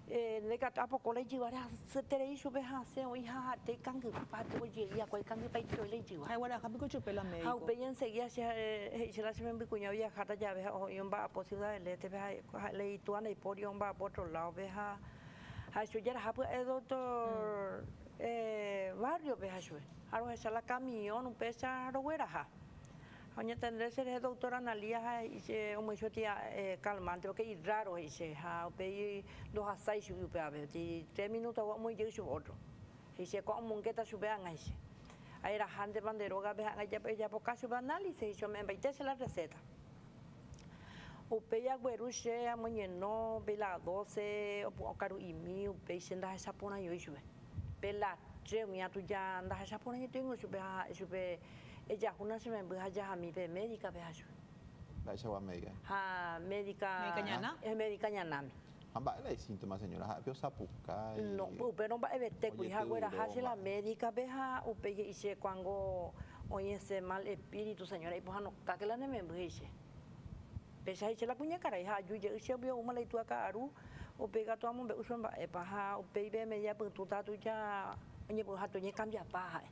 le cata poco le llevar a se te hizo hace o hija te cangue para tu llegar cual cangue para tu le llevar ay bueno happy cocho pela médico au pe enseguida se la se me cuña viajar ya ve o yon va posibilidad de te ve le tu ana y por yon va por otro lado ve a eso ya el doctor barrio ve eso algo esa la camión un pesa roguera Oye, tendré que ser doctora Analia y se como yo tía calmante porque es raro dice ha pe los asai su pe a ver 3 minutos muy yo su otro dice como un que está su vean ahí ahí era hande banderoga vean ya por caso análisis yo me invité la receta o pe ya gueruche a mañana pela 12 o caro y mi o pe senda esa pona yo su pela 3 mi atu ya anda esa pona yo tengo su pe ella una se me embuja ya a mi médica veajo. La esa médica. Médica ñana. Es médica ñana. Amba hay síntomas señora, pero sapuca. No, pero va a verte cuija güera hace la médica veja o pegue y se cuando oye ese mal espíritu señora y pues no ta que la ne me embuja. Pesa y se la cuña cara hija yo se vio una le tu acaru o pega tu amo uso paja o pebe media pues tu ta tu ya oye pues tu ya cambia paja.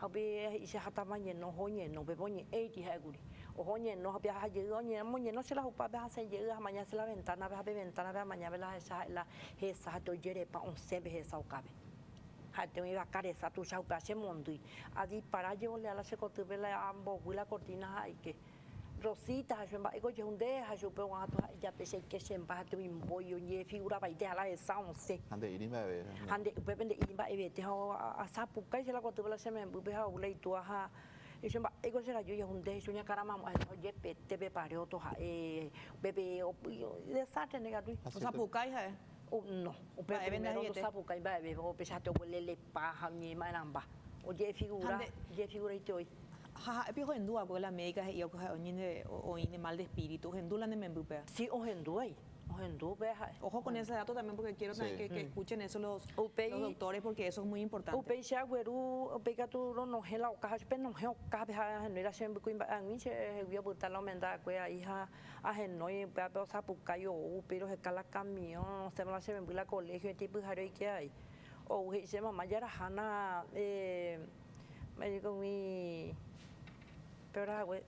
Había y se hata mañana no hoñe no beboñe 80 haguri o hoñe no había hoñe moñe no se la upa va se llega mañana se la ventana va ventana va mañana la esa to yere pa on se ve esa o cabe hata me va careza tu chau pa se mondui adi para llevarle a la se cotuve la ambo la cortina hay que Rosita, yo me un deja, yo pero ya pensé que se empate un bollo y figura para ir a la esa once. Ande ir me ver. Ande pepe de ir va y vete a sapuca y se la cuando la se me embupe a ula y tú a y yo me será yo un deja, yo cara mamá, oye te prepare otro bebé o desastre negativo. O sapuca hija. No, o pepe vende otro sapuca y va bebé o pesate o le paja ni manamba. Oye figura y te hoy. Pero en duda porque la médica y o mal de espíritu, en duda me embupe. Sí, o en duda. Ojo con ese dato también porque quiero también que escuchen eso los doctores porque eso es muy importante. Upei se agüeru, upei que tú no gela o caja, pero no gela cabe a genera siempre que a mí se vio por tal aumenta que a hija a genoi pero sapucayo pero se cala camión se me la se me la colegio tipo de que hay o se mamá ya era Hanna me digo mi pero agüe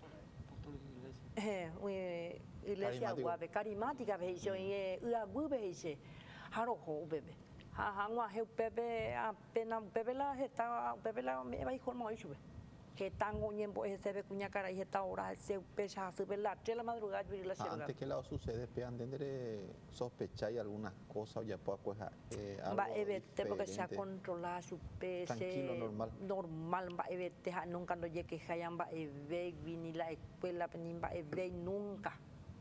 iglesia guabe carismática ve yo y la guabe dice haro ho bebé ha ngua he bebé apenas bebé la está bebé la me va a hijo mo eso que tan goñembo ese ve cuña cara y esta hora se pesa su la de la madrugada y la antes que lado sucede pe entender sospechar y algunas cosas ya puedo coger va evite porque se controla su peso normal va evite nunca no llegue que hayan va ve ni la escuela ni va ve nunca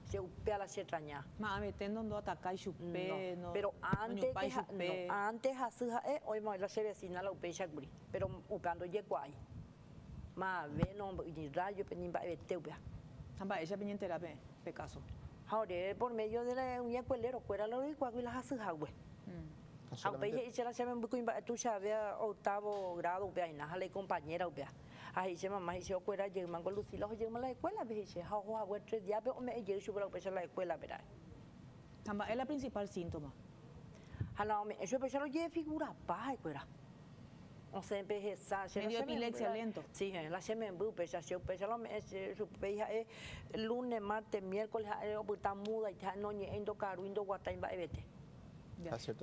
se upea la extraña ma meten donde atacar su pe no pero antes así hoy me la se vecina la upea guri pero upeando llegó ahí ma ve no ni rayo pe ni va evite upea samba ella viene en terapia pe caso ahora por medio de la uña cuelero fuera lo igual y las hace agua aunque ella se me buscó tú sabes octavo grado upea y nada le compañera upea ahí se mamá y se acuerda llegan con Lucila o llegan a la escuela ve dice agua 3 días pero me llegué sobre la escuela verá samba es la principal síntoma hala me eso pero ya figura baja escuela o sea empezar se medio epilepsia lento sí la se me embupe se lo me su peja es lunes martes miércoles o puta muda y no ni endo caro indo guata va evete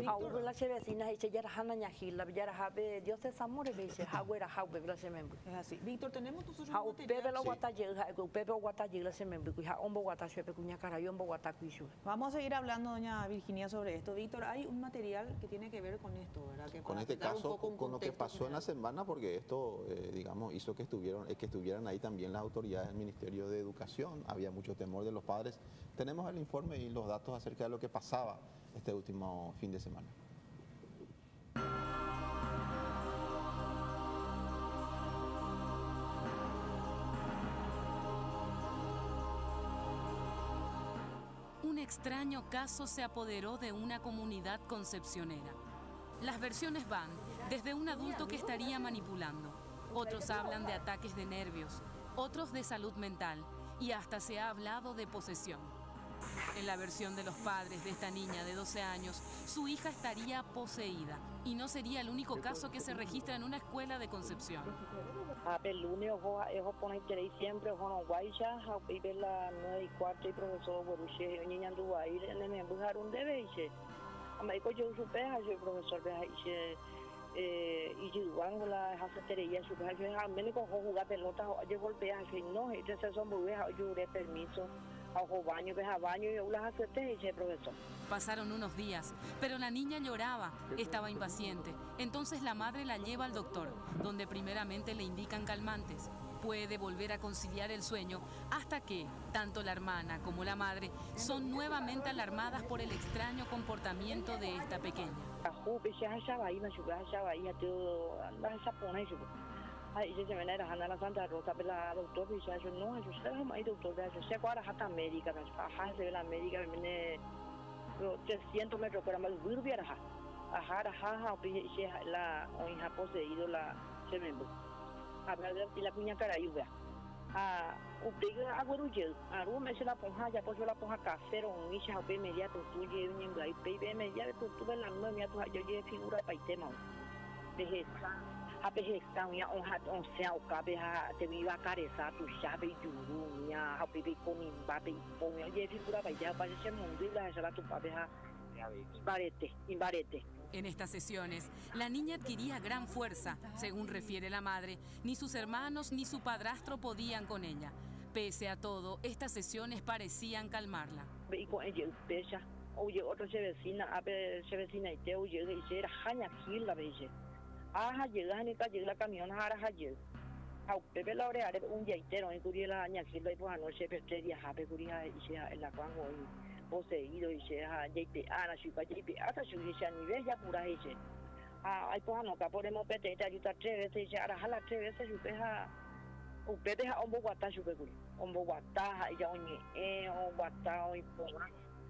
Aún las vecinas dice ya rajan añajila, ya rajabe Dios es amor y dice haguera haube la semembu. Es así. Víctor, tenemos tus otros materiales. La guatalla, pepe guatalla la semembu, ya hombo guatacho pecuña carayo hombo guatacuichu. Vamos a seguir hablando, doña Virginia, sobre esto. Víctor, hay un material que tiene que ver con esto, ¿verdad? Que con este caso, con lo que pasó en la semana, porque esto, digamos, hizo que estuvieran ahí también las autoridades del Ministerio de Educación. Había mucho temor de los padres. Tenemos el informe y los datos acerca de lo que pasaba este último fin de semana. Un extraño caso se apoderó de una comunidad concepcionera. Las versiones van desde un adulto que estaría manipulando, otros hablan de ataques de nervios, otros de salud mental y hasta se ha hablado de posesión. En la versión de los padres de esta niña de 12 años, su hija estaría poseída y no sería el único caso que se registra en una escuela de Concepción. El lunes ojo pone que siempre ojo no guaya, vive la 9:15 y profesor Boruche, niña anduvo ahí en el embujar un debe dice. Amaico yo supe a yo profesor de dice y yo la hacetería supe yo al menos cojo jugar pelota, yo golpea que no, entonces son muy yo de permiso. Baño y yo las acepté, dice profesor. Pasaron unos días, pero la niña lloraba, estaba impaciente. Entonces la madre la lleva al doctor, donde primeramente le indican calmantes. Puede volver a conciliar el sueño hasta que tanto la hermana como la madre son nuevamente alarmadas por el extraño comportamiento de esta pequeña. Ay, se me era Hanna Santa Rosa, la doctor dice, yo no, yo sé cómo hay doctor, yo sé cuál es hasta médica, ajá, se ve la médica, viene 300 metros, pero me lo voy a dejar. Ajá, la hija poseído, la se me a ver, la cuña cara y vea. Usted agüero yo, a Roma se la ponja, ya pues yo la ponja casero, un hija, o media, tú lleves un inglés, y media, tú ves la nueva, yo lleve figura para el tema. Deje a veces están ya on sea o cabe a te viva careza tu chave yuruña a pepe con imbabe con ya figura para ya para ese mundo y la sala tu pabeja imbarete. En estas sesiones, la niña adquiría gran fuerza, según refiere la madre. Ni sus hermanos ni su padrastro podían con ella. Pese a todo, estas sesiones parecían calmarla. Y con ella pesa, oye otro se vecina y te oye y era jaña aquí la bella. Ajá, llega la camión, ajá, llega. Pepe la hora un yaitero, y curia la añaquila y por anoche, pero 3 días, curia y se la cuan hoy poseído y se ha yaite, ana, chupa, yaite, hasta su dice a nivel ya pura ese. Hay por anoca, podemos pete, te ayuda 3 veces, y se hará las 3 veces, su peja, pepe a un boguata, su pecuria, un boguata, ya un boguata, y por.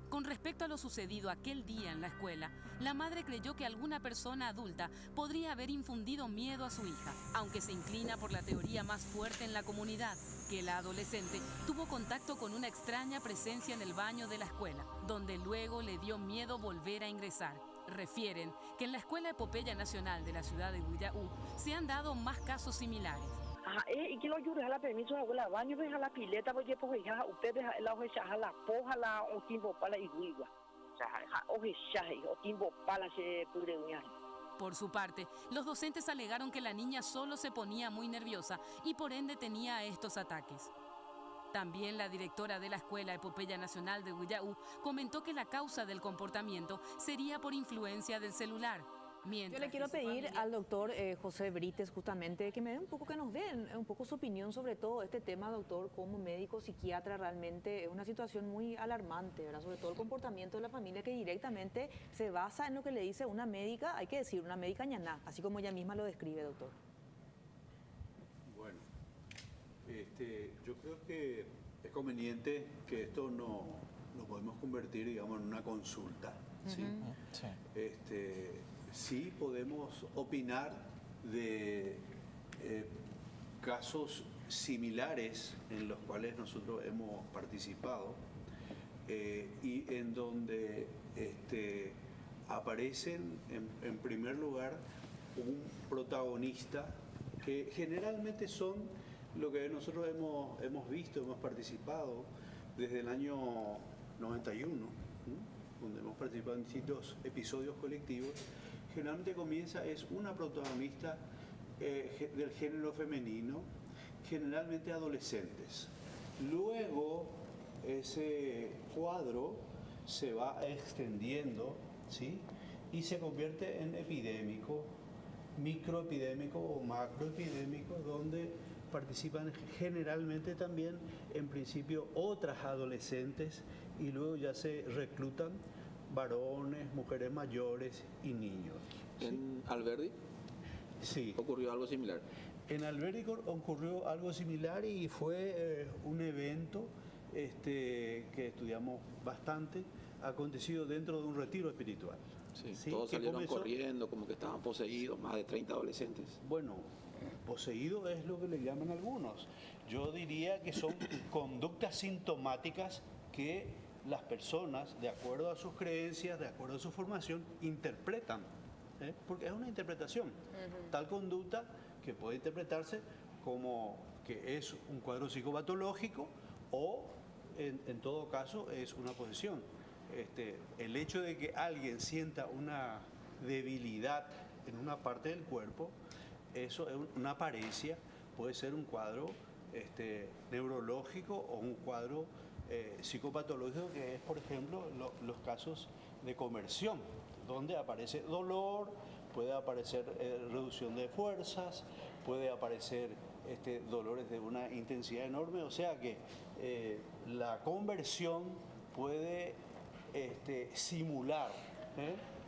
Con respecto a lo sucedido aquel día en la escuela, la madre creyó que alguna persona adulta podría haber infundido miedo a su hija, aunque se inclina por la teoría más fuerte en la comunidad, que la adolescente tuvo contacto con una extraña presencia en el baño de la escuela, donde luego le dio miedo volver a ingresar. Refieren que en la Escuela Epopeya Nacional de la ciudad de Huillaú se han dado más casos similares. Y que lo ayude a la permiso de la baño, a la pileta, porque pues ya usted la ojecha, la poja, la o timbo para la iguigua. O sea, ojecha, o timbo para se pudre uñar. Por su parte, los docentes alegaron que la niña solo se ponía muy nerviosa y por ende tenía estos ataques. También la directora de la Escuela Epopeya Nacional de Huillaú comentó que la causa del comportamiento sería por influencia del celular. Yo le quiero pedir al doctor José Brites justamente que me dé un poco, que nos dé un poco su opinión sobre todo este tema, doctor, como médico, psiquiatra, realmente es una situación muy alarmante, ¿verdad? Sobre todo el comportamiento de la familia que directamente se basa en lo que le dice una médica, hay que decir, una médica ñaná, así como ella misma lo describe, doctor. Bueno, yo creo que es conveniente que esto no lo podemos convertir, digamos, en una consulta, ¿sí? Sí. Sí podemos opinar de casos similares en los cuales nosotros hemos participado y en donde aparecen en primer lugar un protagonista que generalmente son lo que nosotros hemos visto, hemos participado desde el año 91, donde hemos participado en distintos episodios colectivos, generalmente comienza, es una protagonista del género femenino, generalmente adolescentes. Luego ese cuadro se va extendiendo, ¿sí? Y se convierte en epidémico, microepidémico o macroepidémico, donde participan generalmente también, en principio, otras adolescentes y luego ya se reclutan varones, mujeres mayores y niños. ¿Sí? ¿En Alberdi? Sí. ¿Ocurrió algo similar? En Alberdi ocurrió algo similar y fue un evento que estudiamos bastante, acontecido dentro de un retiro espiritual. Sí, ¿sí? Todos salieron corriendo, como que estaban poseídos, más de 30 adolescentes. Bueno, poseído es lo que le llaman algunos. Yo diría que son conductas sintomáticas que las personas, de acuerdo a sus creencias, de acuerdo a su formación, interpretan, porque es una interpretación. Tal conducta que puede interpretarse como que es un cuadro psicopatológico o, en todo caso, es una posesión. El hecho de que alguien sienta una debilidad en una parte del cuerpo, eso es una apariencia, puede ser un cuadro neurológico o un cuadro psicopatológico, que es, por ejemplo, los casos de conversión, donde aparece dolor, puede aparecer reducción de fuerzas, puede aparecer dolores de una intensidad enorme, o sea que la conversión puede simular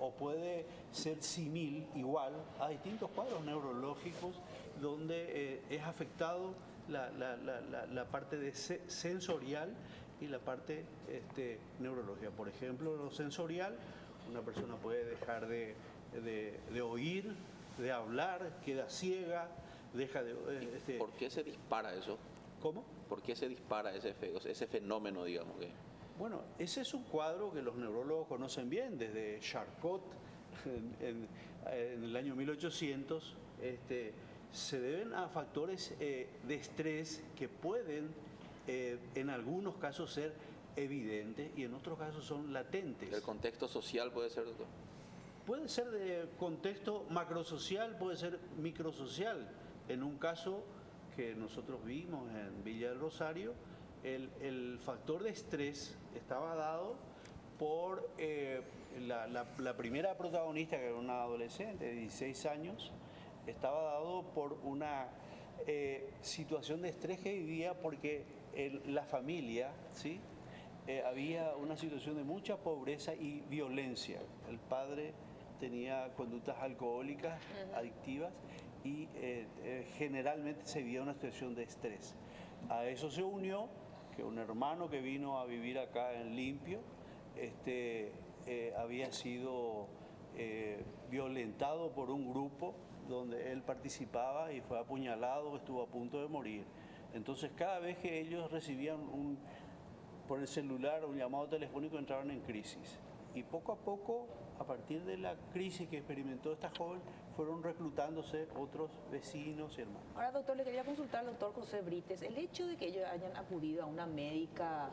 o puede ser simil igual a distintos cuadros neurológicos donde es afectado la parte sensorial y la parte neurológica. Por ejemplo, lo sensorial, una persona puede dejar de oír, de hablar, queda ciega, deja de... ¿Por qué se dispara eso? ¿Cómo? ¿Por qué se dispara ese fenómeno, digamos? Bueno, ese es un cuadro que los neurólogos conocen bien, desde Charcot en el año 1800, se deben a factores de estrés que pueden en algunos casos ser evidentes y en otros casos son latentes. ¿El contexto social puede ser, doctor? Puede ser de contexto macrosocial, puede ser microsocial. En un caso que nosotros vimos en Villa del Rosario, el factor de estrés estaba dado por la primera protagonista, que era una adolescente de 16 años, estaba dado por una situación de estrés que vivía porque la familia, ¿sí? Había una situación de mucha pobreza y violencia. El padre tenía conductas alcohólicas, adictivas, y generalmente se vivía una situación de estrés. A eso se unió que un hermano que vino a vivir acá en Limpio había sido violentado por un grupo donde él participaba y fue apuñalado, estuvo a punto de morir. Entonces, cada vez que ellos recibían por el celular un llamado telefónico, entraron en crisis. Y poco a poco, a partir de la crisis que experimentó esta joven, fueron reclutándose otros vecinos y hermanos. Ahora, doctor, le quería consultar al doctor José Brites. El hecho de que ellos hayan acudido a una médica,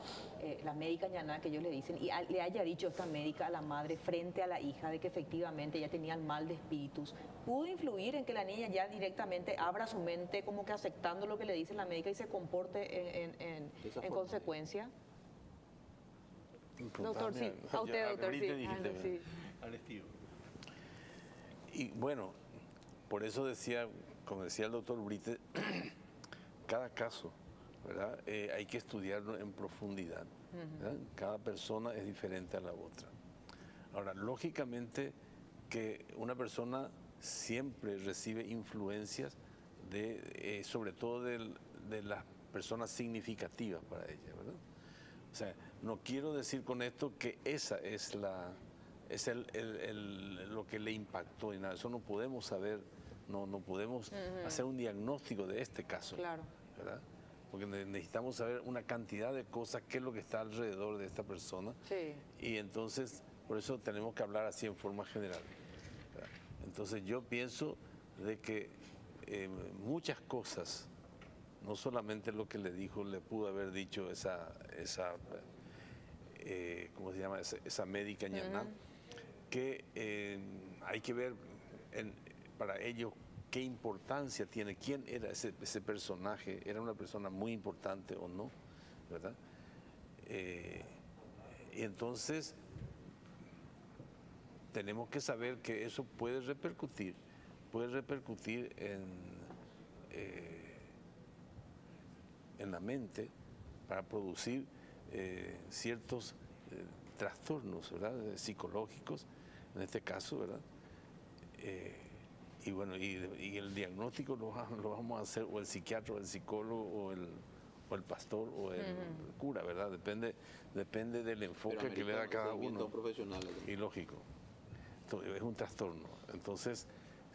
la médica Ñaná, que ellos le dicen, y le haya dicho esta médica a la madre frente a la hija de que efectivamente ella tenía el mal de espíritus, ¿pudo influir en que la niña ya directamente abra su mente, como que aceptando lo que le dice la médica y se comporte en consecuencia? Doctor, sí. A usted, doctor, sí. Al estilo. Y bueno, por eso decía, como decía el doctor Brites, cada caso, ¿verdad? Hay que estudiarlo en profundidad. ¿Verdad? Cada persona es diferente a la otra. Ahora, lógicamente que una persona siempre recibe influencias sobre todo de las personas significativas para ella, ¿verdad? O sea, no quiero decir con esto que esa es lo que le impactó y nada. Eso no podemos saber, no podemos hacer un diagnóstico de este caso, claro, ¿verdad? Porque necesitamos saber una cantidad de cosas, qué es lo que está alrededor de esta persona. Sí. Y entonces, por eso tenemos que hablar así en forma general, ¿verdad? Entonces yo pienso de que muchas cosas, no solamente lo que le dijo, le pudo haber dicho ¿cómo se llama? Esa médica ñaná, que hay que ver para ellos qué importancia tiene, quién era ese personaje, era una persona muy importante o no, ¿verdad? Y entonces tenemos que saber que eso puede repercutir en la mente para producir ciertos trastornos, ¿verdad? Psicológicos, en este caso, ¿verdad? Y bueno, y el diagnóstico lo vamos a hacer o el psiquiatra, o el psicólogo, o el pastor, o el cura, ¿verdad? Depende del enfoque que le da cada uno. Y lógico. Entonces, es un trastorno. Entonces,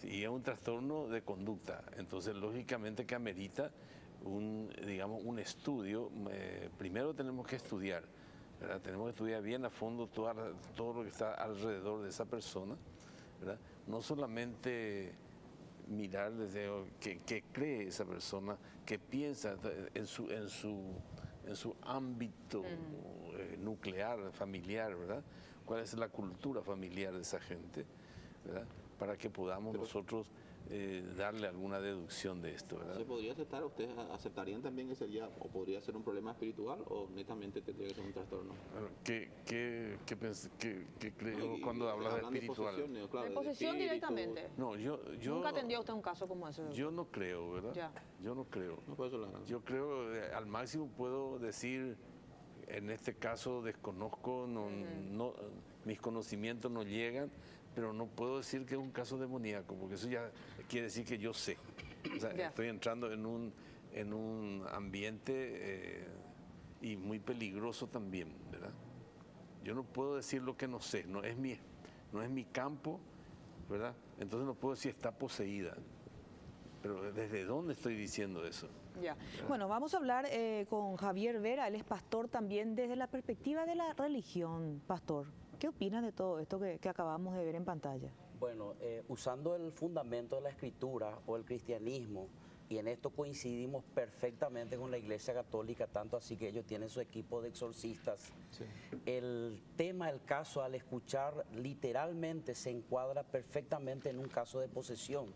y es un trastorno de conducta. Entonces, lógicamente que amerita un estudio. Primero tenemos que estudiar, ¿verdad? Tenemos que estudiar bien a fondo todo lo que está alrededor de esa persona, ¿verdad? No solamente mirar desde qué cree esa persona, qué piensa en su ámbito nuclear, familiar, ¿verdad? Cuál es la cultura familiar de esa gente, ¿verdad? Para que podamos nosotros darle alguna deducción de esto, ¿verdad? ¿Se podría aceptar? ¿Ustedes aceptarían también que sería, o podría ser un problema espiritual, o netamente tendría que ser un trastorno? Bueno, ¿qué creo cuando hablas de espiritual? De posesión directamente. No, yo ¿Nunca atendió usted un caso como ese? Yo no creo, ¿verdad? Ya. Yo no creo. No puedo hablar. Yo creo, al máximo puedo decir, en este caso desconozco, mis conocimientos no llegan, pero no puedo decir que es un caso demoníaco, porque eso ya quiere decir que yo sé. O sea, estoy entrando en un ambiente y muy peligroso también, ¿verdad? Yo no puedo decir lo que no sé, no es mi campo, ¿verdad? Entonces no puedo decir está poseída. Pero ¿desde dónde estoy diciendo eso? Ya. Bueno, vamos a hablar con Javier Vera, él es pastor también desde la perspectiva de la religión. Pastor, ¿qué opina de todo esto que acabamos de ver en pantalla? Bueno, usando el fundamento de la Escritura o el cristianismo, y en esto coincidimos perfectamente con la Iglesia Católica, tanto así que ellos tienen su equipo de exorcistas. Sí. El tema, el caso, al escuchar, literalmente se encuadra perfectamente en un caso de posesión.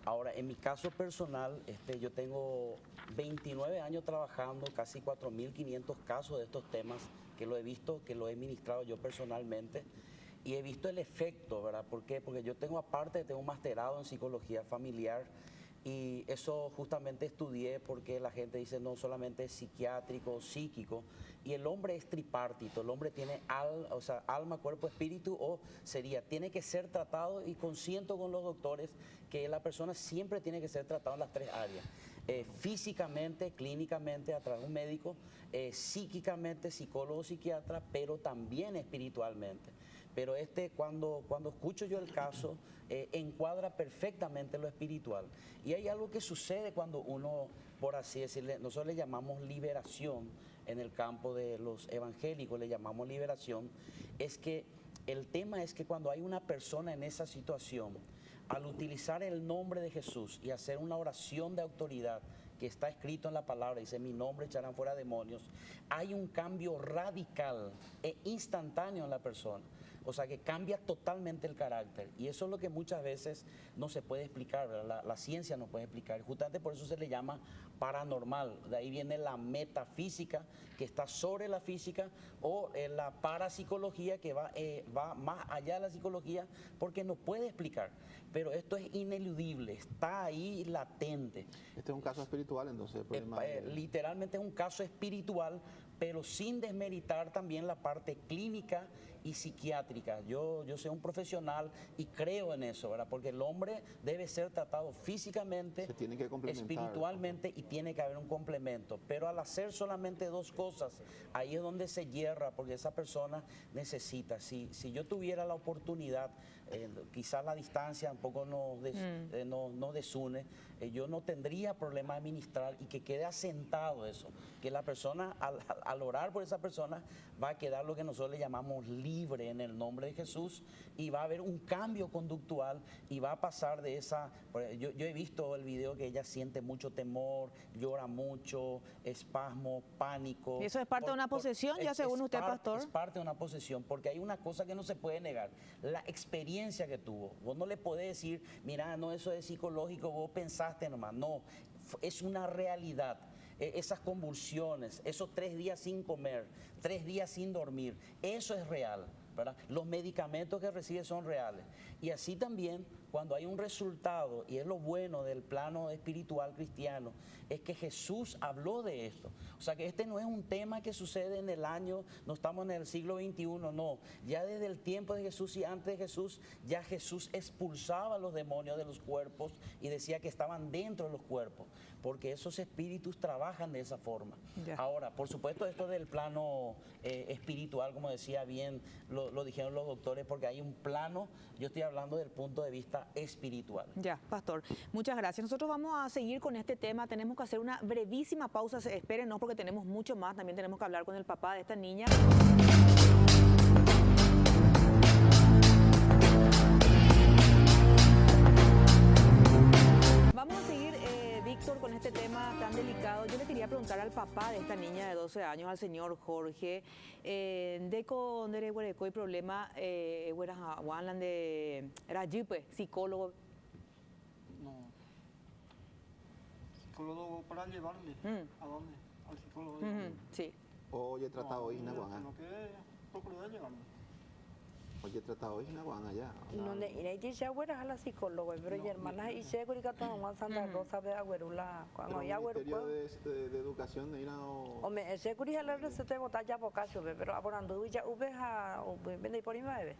Ahora, en mi caso personal, yo tengo 29 años trabajando, casi 4.500 casos de estos temas, que lo he visto, que lo he ministrado yo personalmente, y he visto el efecto, ¿verdad? ¿Por qué? Porque yo tengo un masterado en psicología familiar, y eso justamente estudié porque la gente dice no solamente es psiquiátrico, psíquico, y el hombre es tripartito, el hombre tiene alma, cuerpo, espíritu, tiene que ser tratado, y consiento con los doctores que la persona siempre tiene que ser tratada en las tres áreas. Físicamente, clínicamente, a través de un médico, psíquicamente, psicólogo, psiquiatra, pero también espiritualmente. Pero cuando escucho yo el caso, encuadra perfectamente lo espiritual. Y hay algo que sucede cuando uno, por así decirle, nosotros le llamamos liberación, en el campo de los evangélicos le llamamos liberación, es que el tema es que cuando hay una persona en esa situación, al utilizar el nombre de Jesús y hacer una oración de autoridad, que está escrito en la palabra, dice, mi nombre echarán fuera demonios, hay un cambio radical e instantáneo en la persona. O sea, que cambia totalmente el carácter. Y eso es lo que muchas veces no se puede explicar, ¿verdad? La ciencia no puede explicar. Justamente por eso se le llama paranormal. De ahí viene la metafísica, que está sobre la física, o la parapsicología, que va más allá de la psicología, porque no puede explicar. Pero esto es ineludible, está ahí latente. Este es un caso espiritual, entonces. Literalmente es un caso espiritual, pero sin desmeritar también la parte clínica y psiquiátrica. Yo soy un profesional y creo en eso, ¿verdad? Porque el hombre debe ser tratado físicamente, espiritualmente, y tiene que haber un complemento. Pero al hacer solamente dos cosas, ahí es donde se hierra, porque esa persona necesita. Si yo tuviera la oportunidad, quizás la distancia un poco nos desune, yo no tendría problema de ministrar y que quede asentado eso, que la persona al orar por esa persona va a quedar lo que nosotros le llamamos libre en el nombre de Jesús y va a haber un cambio conductual y va a pasar de esa... Yo he visto el video que ella siente mucho temor, llora mucho, espasmo, pánico. ¿Y eso es parte de una posesión, ya según usted, pastor? Es parte de una posesión, porque hay una cosa que no se puede negar, la experiencia que tuvo. Vos no le podés decir, mira, no, eso es psicológico, vos pensaste nomás. No, es una realidad. Esas convulsiones, esos 3 días sin comer, 3 días sin dormir, eso es real, ¿verdad? Los medicamentos que recibe son reales. Y así también, cuando hay un resultado, y es lo bueno del plano espiritual cristiano, es que Jesús habló de esto. O sea que este no es un tema que sucede en el año, no estamos en el siglo XXI, no. Ya desde el tiempo de Jesús y antes de Jesús, ya Jesús expulsaba a los demonios de los cuerpos y decía que estaban dentro de los cuerpos, porque esos espíritus trabajan de esa forma. Ya. Ahora, por supuesto, esto del plano espiritual, como decía bien, lo dijeron los doctores, porque hay un plano, yo estoy hablando del punto de vista espiritual. Ya, pastor, muchas gracias. Nosotros vamos a seguir con este tema, tenemos que hacer una brevísima pausa, espérenos porque tenemos mucho más, también tenemos que hablar con el papá de esta niña. Vamos a seguir, Víctor, con este tema tan delicado. Yo le quería preguntar al papá de esta niña de 12 años, al señor Jorge, de con y problema, de psicólogo. No. Psicólogo para llevarle. ¿A dónde? Al psicólogo. Sí. Oye, tratado hoy, ¿no? Lo que procuré llevarle. Oye, tratado hoy, ¿no? Allá. No, y dice abuela a la psicóloga, pero y hermanas y se que todo Santa Rosa ve abuela, cuando ya abuelo. De educación de ir a hombre, ese que la receta botar ya bocacho, pero aborando ya ubeja, vende por imabe.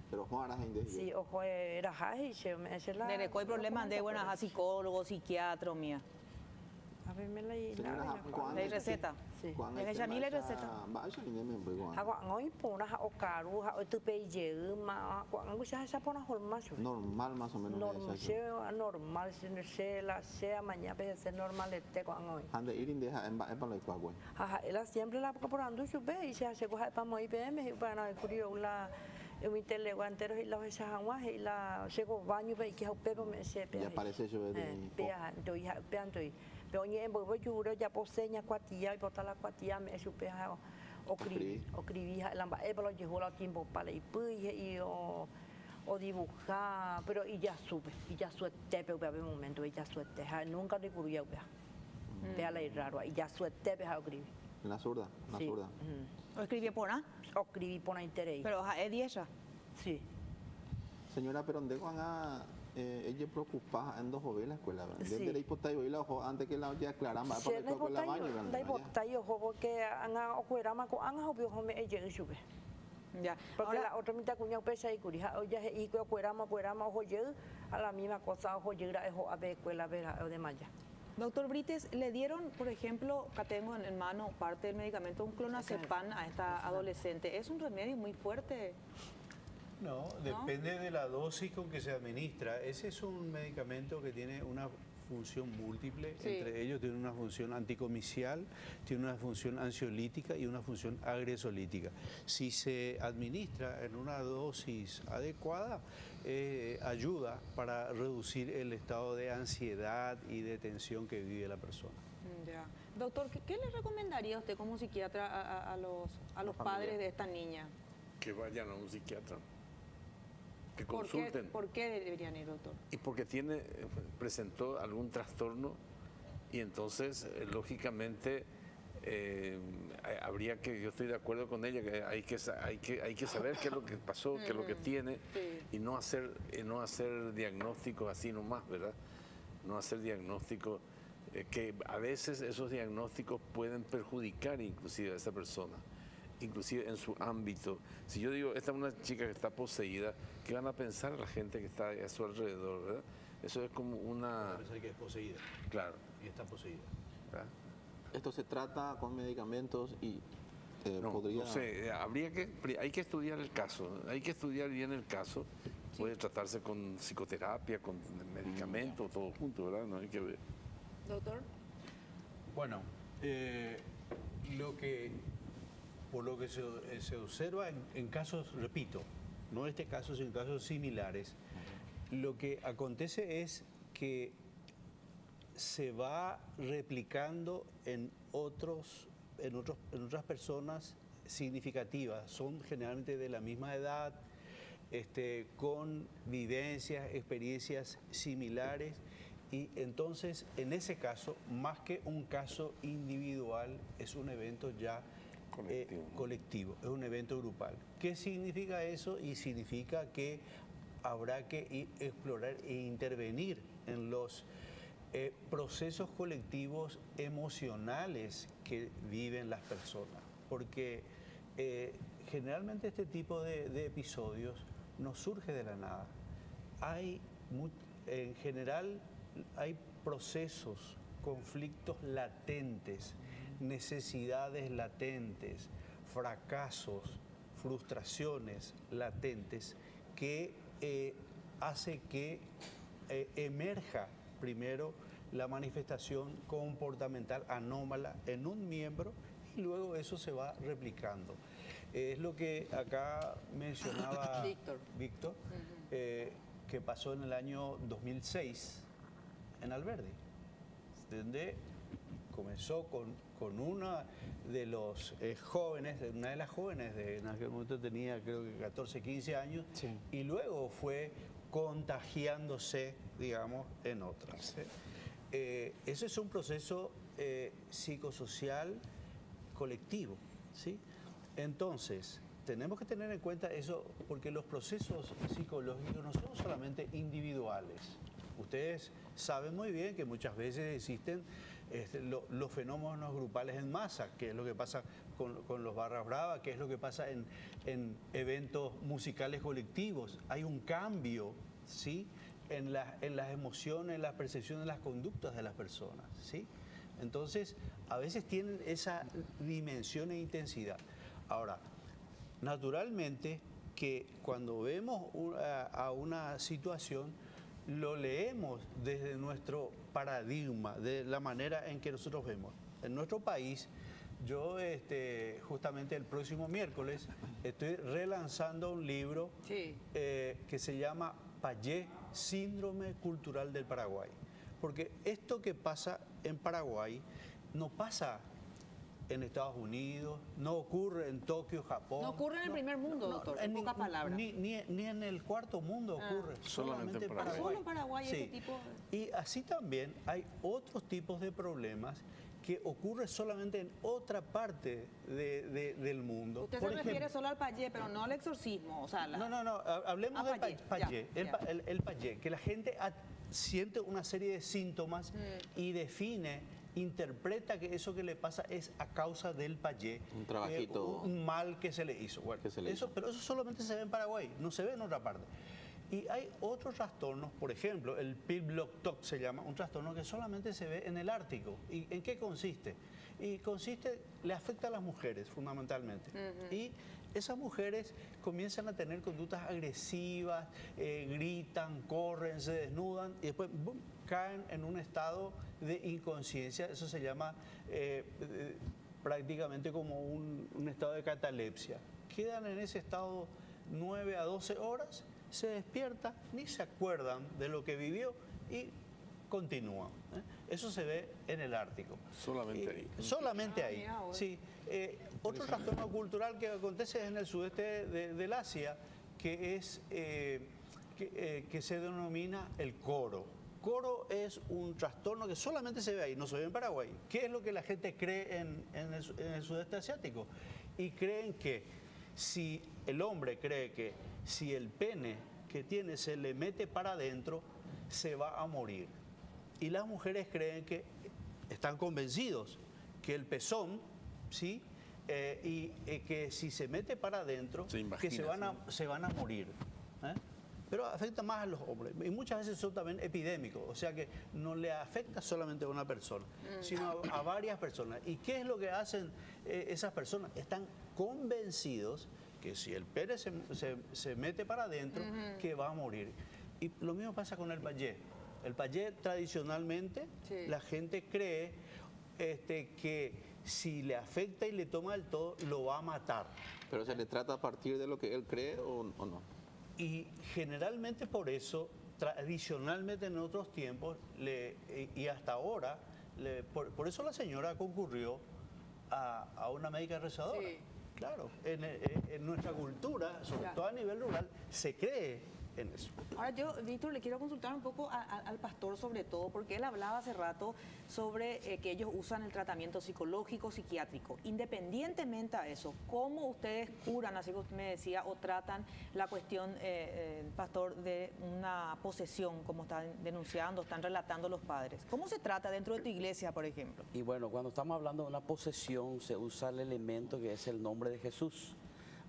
Pero Juan era gente. Sí, ojo, era jaji, ese la. De hay problemas de buenas a psicólogo, psiquiatra, mía. A ver, me la receta. Sí. Ella me la receta. Hoy pona o caro, o tu peye, esa pona normal más o menos. Normal, sea mañana ser normal este con hoy. Ande ir en deja en para la cuagüe. Ajá, ella siempre la procurando su ve y se hace coger para muy bien, para el curioso la eu intelectuantero y la esa agua y la llegó baño y que pepo me se ya parece yo de pea doy peantoi pero ni en bobo juro ya poseña cuatilla y botar la cuatilla me supe o escribí la pero llegó la tiempo para y o dibujar pero y ya supe pero en un momento y ya suerte nunca recurría vea la raro y ya suerte pero escribí la zurda, la zurda. ¿O escribí por nada? O escribí por interés. Pero es 10 ya. Sí. Señora, pero ¿dónde van a ella preocupada en dos jóvenes la escuela? Desde la hipotayo y la ojo antes que la ya aclaran va para el la baño. La hipotayo ojo que han ocuerama con han obvio me ella sube. Ya. Porque la otra mitad cuña pesa y curija, oye y que ocuerama ojo a la misma cosa ojo llega a ver escuela ver de malla. Doctor Brites, ¿le dieron, por ejemplo, acá tengo en mano parte del medicamento, un clonazepam a esta adolescente? ¿Es un remedio muy fuerte? No, depende de la dosis con que se administra. Ese es un medicamento que tiene una función múltiple, entre ellos tiene una función anticomicial, tiene una función ansiolítica y una función agresolítica. Si se administra en una dosis adecuada, ayuda para reducir el estado de ansiedad y de tensión que vive la persona. Ya. Doctor, ¿qué le recomendaría usted como psiquiatra a los padres de esta niña? Que vayan a un psiquiatra. Que consulten. ¿Por qué deberían ir, doctor? Y porque presentó algún trastorno y entonces, lógicamente, habría que, yo estoy de acuerdo con ella, que hay que saber qué es lo que pasó, qué es lo que tiene y no hacer diagnósticos así nomás, ¿verdad? No hacer diagnósticos, que a veces esos diagnósticos pueden perjudicar inclusive a esa persona. Inclusive en su ámbito. Si yo digo, esta es una chica que está poseída, ¿qué van a pensar la gente que está a su alrededor, verdad? Eso es como una... Van a pensar que es poseída. Claro. Y está poseída. ¿Verdad? Esto se trata con medicamentos y podría... No sé, hay que estudiar el caso, hay que estudiar bien el caso. Sí. Puede tratarse con psicoterapia, con medicamentos, todo junto, ¿verdad? No hay que ver. Doctor. Bueno, lo que por lo que se observa en casos, repito, no este caso, sino en casos similares, lo que acontece es que se va replicando en otras personas significativas, son generalmente de la misma edad, con vivencias, experiencias similares, y entonces en ese caso, más que un caso individual, es un evento ya colectivo, es un evento grupal. ¿Qué significa eso? Y significa que habrá que explorar e intervenir en los procesos colectivos emocionales que viven las personas, porque generalmente este tipo de episodios no surge de la nada. En general hay procesos, conflictos latentes, necesidades latentes, fracasos, frustraciones latentes que hace que emerja primero la manifestación comportamental anómala en un miembro y luego eso se va replicando. Es lo que acá mencionaba Víctor, que pasó en el año 2006 en Alberdi, donde comenzó con una de los jóvenes, una de las jóvenes, en aquel momento tenía creo que 14, 15 años, sí, y luego fue contagiándose, digamos, en otras. Ese es un proceso psicosocial colectivo, ¿sí? Entonces, tenemos que tener en cuenta eso, porque los procesos psicológicos no son solamente individuales. Ustedes saben muy bien que muchas veces existen los fenómenos grupales en masa, que es lo que pasa con los Barras Bravas, que es lo que pasa en eventos musicales colectivos. Hay un cambio, ¿sí?, en las emociones, en la percepción de las conductas de las personas, ¿sí? Entonces, a veces tienen esa dimensión e intensidad. Ahora, naturalmente que cuando vemos a una situación, lo leemos desde nuestro paradigma, de la manera en que nosotros vemos. En nuestro país, yo justamente el próximo miércoles estoy relanzando un libro que se llama Pallé, Síndrome Cultural del Paraguay. Porque esto que pasa en Paraguay no pasa en Estados Unidos, no ocurre en Tokio, Japón. No ocurre en el primer mundo, doctor, en pocas palabras. Ni en el cuarto mundo ocurre, solamente en Paraguay. Solo en Paraguay sí. Este tipo... Y así también hay otros tipos de problemas que ocurre solamente en otra parte del mundo. Usted se refiere solo al payé, pero no al exorcismo. O sea, No, hablemos del payé. El payé, que la gente siente una serie de síntomas y interpreta que eso que le pasa es a causa del payé. Un trabajito. Un mal que se le hizo. Bueno, pero eso solamente se ve en Paraguay, no se ve en otra parte. Y hay otros trastornos, por ejemplo, el Pil-Block-Tok se llama, un trastorno que solamente se ve en el Ártico. ¿Y en qué consiste? Le afecta a las mujeres fundamentalmente. Y esas mujeres comienzan a tener conductas agresivas, gritan, corren, se desnudan y después boom, caen en un estado de inconsciencia. Eso se llama prácticamente como un estado de catalepsia. Quedan en ese estado 9 a 12 horas, se despiertan, ni se acuerdan de lo que vivió y continúan. Eso se ve en el Ártico. Solamente ahí. Solamente ahí, sí. Otro trastorno cultural que acontece en el sudeste del Asia, que es que se denomina el coro. Coro es un trastorno que solamente se ve ahí, no se ve en Paraguay. ¿Qué es lo que la gente cree en el sudeste asiático? Y creen que si el hombre cree que si el pene que tiene se le mete para adentro, se va a morir. Y las mujeres creen que están convencidos que el pezón, ¿sí? Y que si se mete para adentro, que se van a morir. Pero afecta más a los hombres. Y muchas veces son también epidémicos. O sea que no le afecta solamente a una persona, sino a varias personas. ¿Y qué es lo que hacen esas personas? Están convencidos que si el pene se mete para adentro, que va a morir. Y lo mismo pasa con el payé. El payé tradicionalmente la gente cree que si le afecta y le toma del todo, lo va a matar. ¿Pero se le trata a partir de lo que él cree o no? Y generalmente por eso, tradicionalmente en otros tiempos, y hasta ahora, por eso la señora concurrió a una médica rezadora. Sí. Claro, en nuestra cultura, sobre todo a nivel rural, se cree en eso. Ahora yo, Víctor, le quiero consultar un poco al pastor sobre todo, porque él hablaba hace rato sobre que ellos usan el tratamiento psicológico, psiquiátrico. Independientemente a eso, ¿cómo ustedes curan, así que usted me decía, o tratan la cuestión, pastor, de una posesión, como están denunciando, están relatando los padres? ¿Cómo se trata dentro de tu iglesia, por ejemplo? Y bueno, cuando estamos hablando de una posesión, se usa el elemento que es el nombre de Jesús.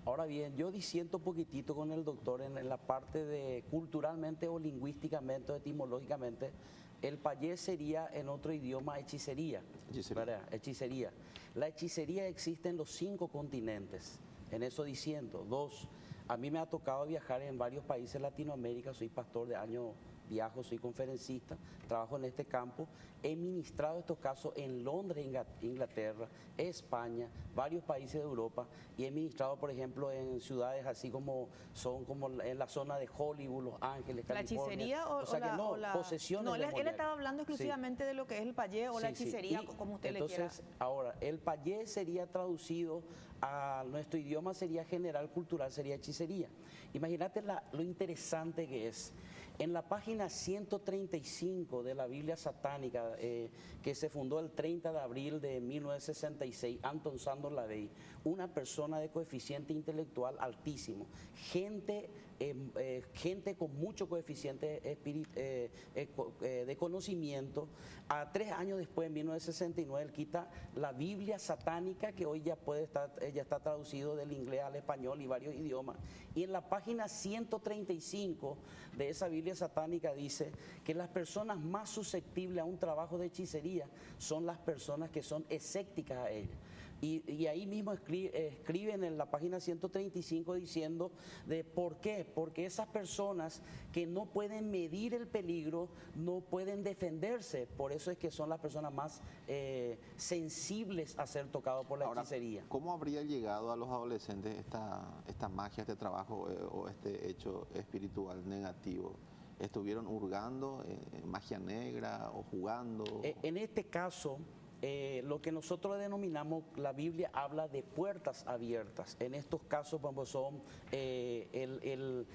Ahora bien, yo disiento un poquitito con el doctor en la parte de culturalmente o lingüísticamente o etimológicamente, el payé sería en otro idioma hechicería. Hechicería. La hechicería existe en los 5 continentes, en eso disiento. 2, a mí me ha tocado viajar en varios países de Latinoamérica, soy pastor de años, viajo, soy conferencista, trabajo en este campo, he ministrado estos casos en Londres, Inglaterra, España, varios países de Europa, y he ministrado, por ejemplo, en ciudades así como son como en la zona de Hollywood, Los Ángeles, California. ¿La hechicería o la posesiones no, él estaba hablando exclusivamente de lo que es el payé o la hechicería, como usted le quiera. Entonces, ahora, el payé sería traducido a nuestro idioma, sería general, cultural, sería hechicería. Imagínate lo interesante que es. En la página 135 de la Biblia satánica, que se fundó el 30 de abril de 1966, Anton Sandor Lavey, una persona de coeficiente intelectual altísimo, gente con mucho coeficiente de conocimiento. A 3 años después, en 1969, él quita la Biblia satánica, que hoy ya está traducido del inglés al español y varios idiomas. Y en la página 135 de esa Biblia satánica dice que las personas más susceptibles a un trabajo de hechicería son las personas que son escépticas a ella. Y ahí mismo escriben en la página 135 diciendo de por qué. Porque esas personas que no pueden medir el peligro, no pueden defenderse. Por eso es que son las personas más sensibles a ser tocados por la hechicería. ¿Cómo habría llegado a los adolescentes esta magia, este trabajo o este hecho espiritual negativo? ¿Estuvieron hurgando magia negra o jugando? En este caso, lo que nosotros denominamos, la Biblia habla de puertas abiertas. En estos casos, pues, son el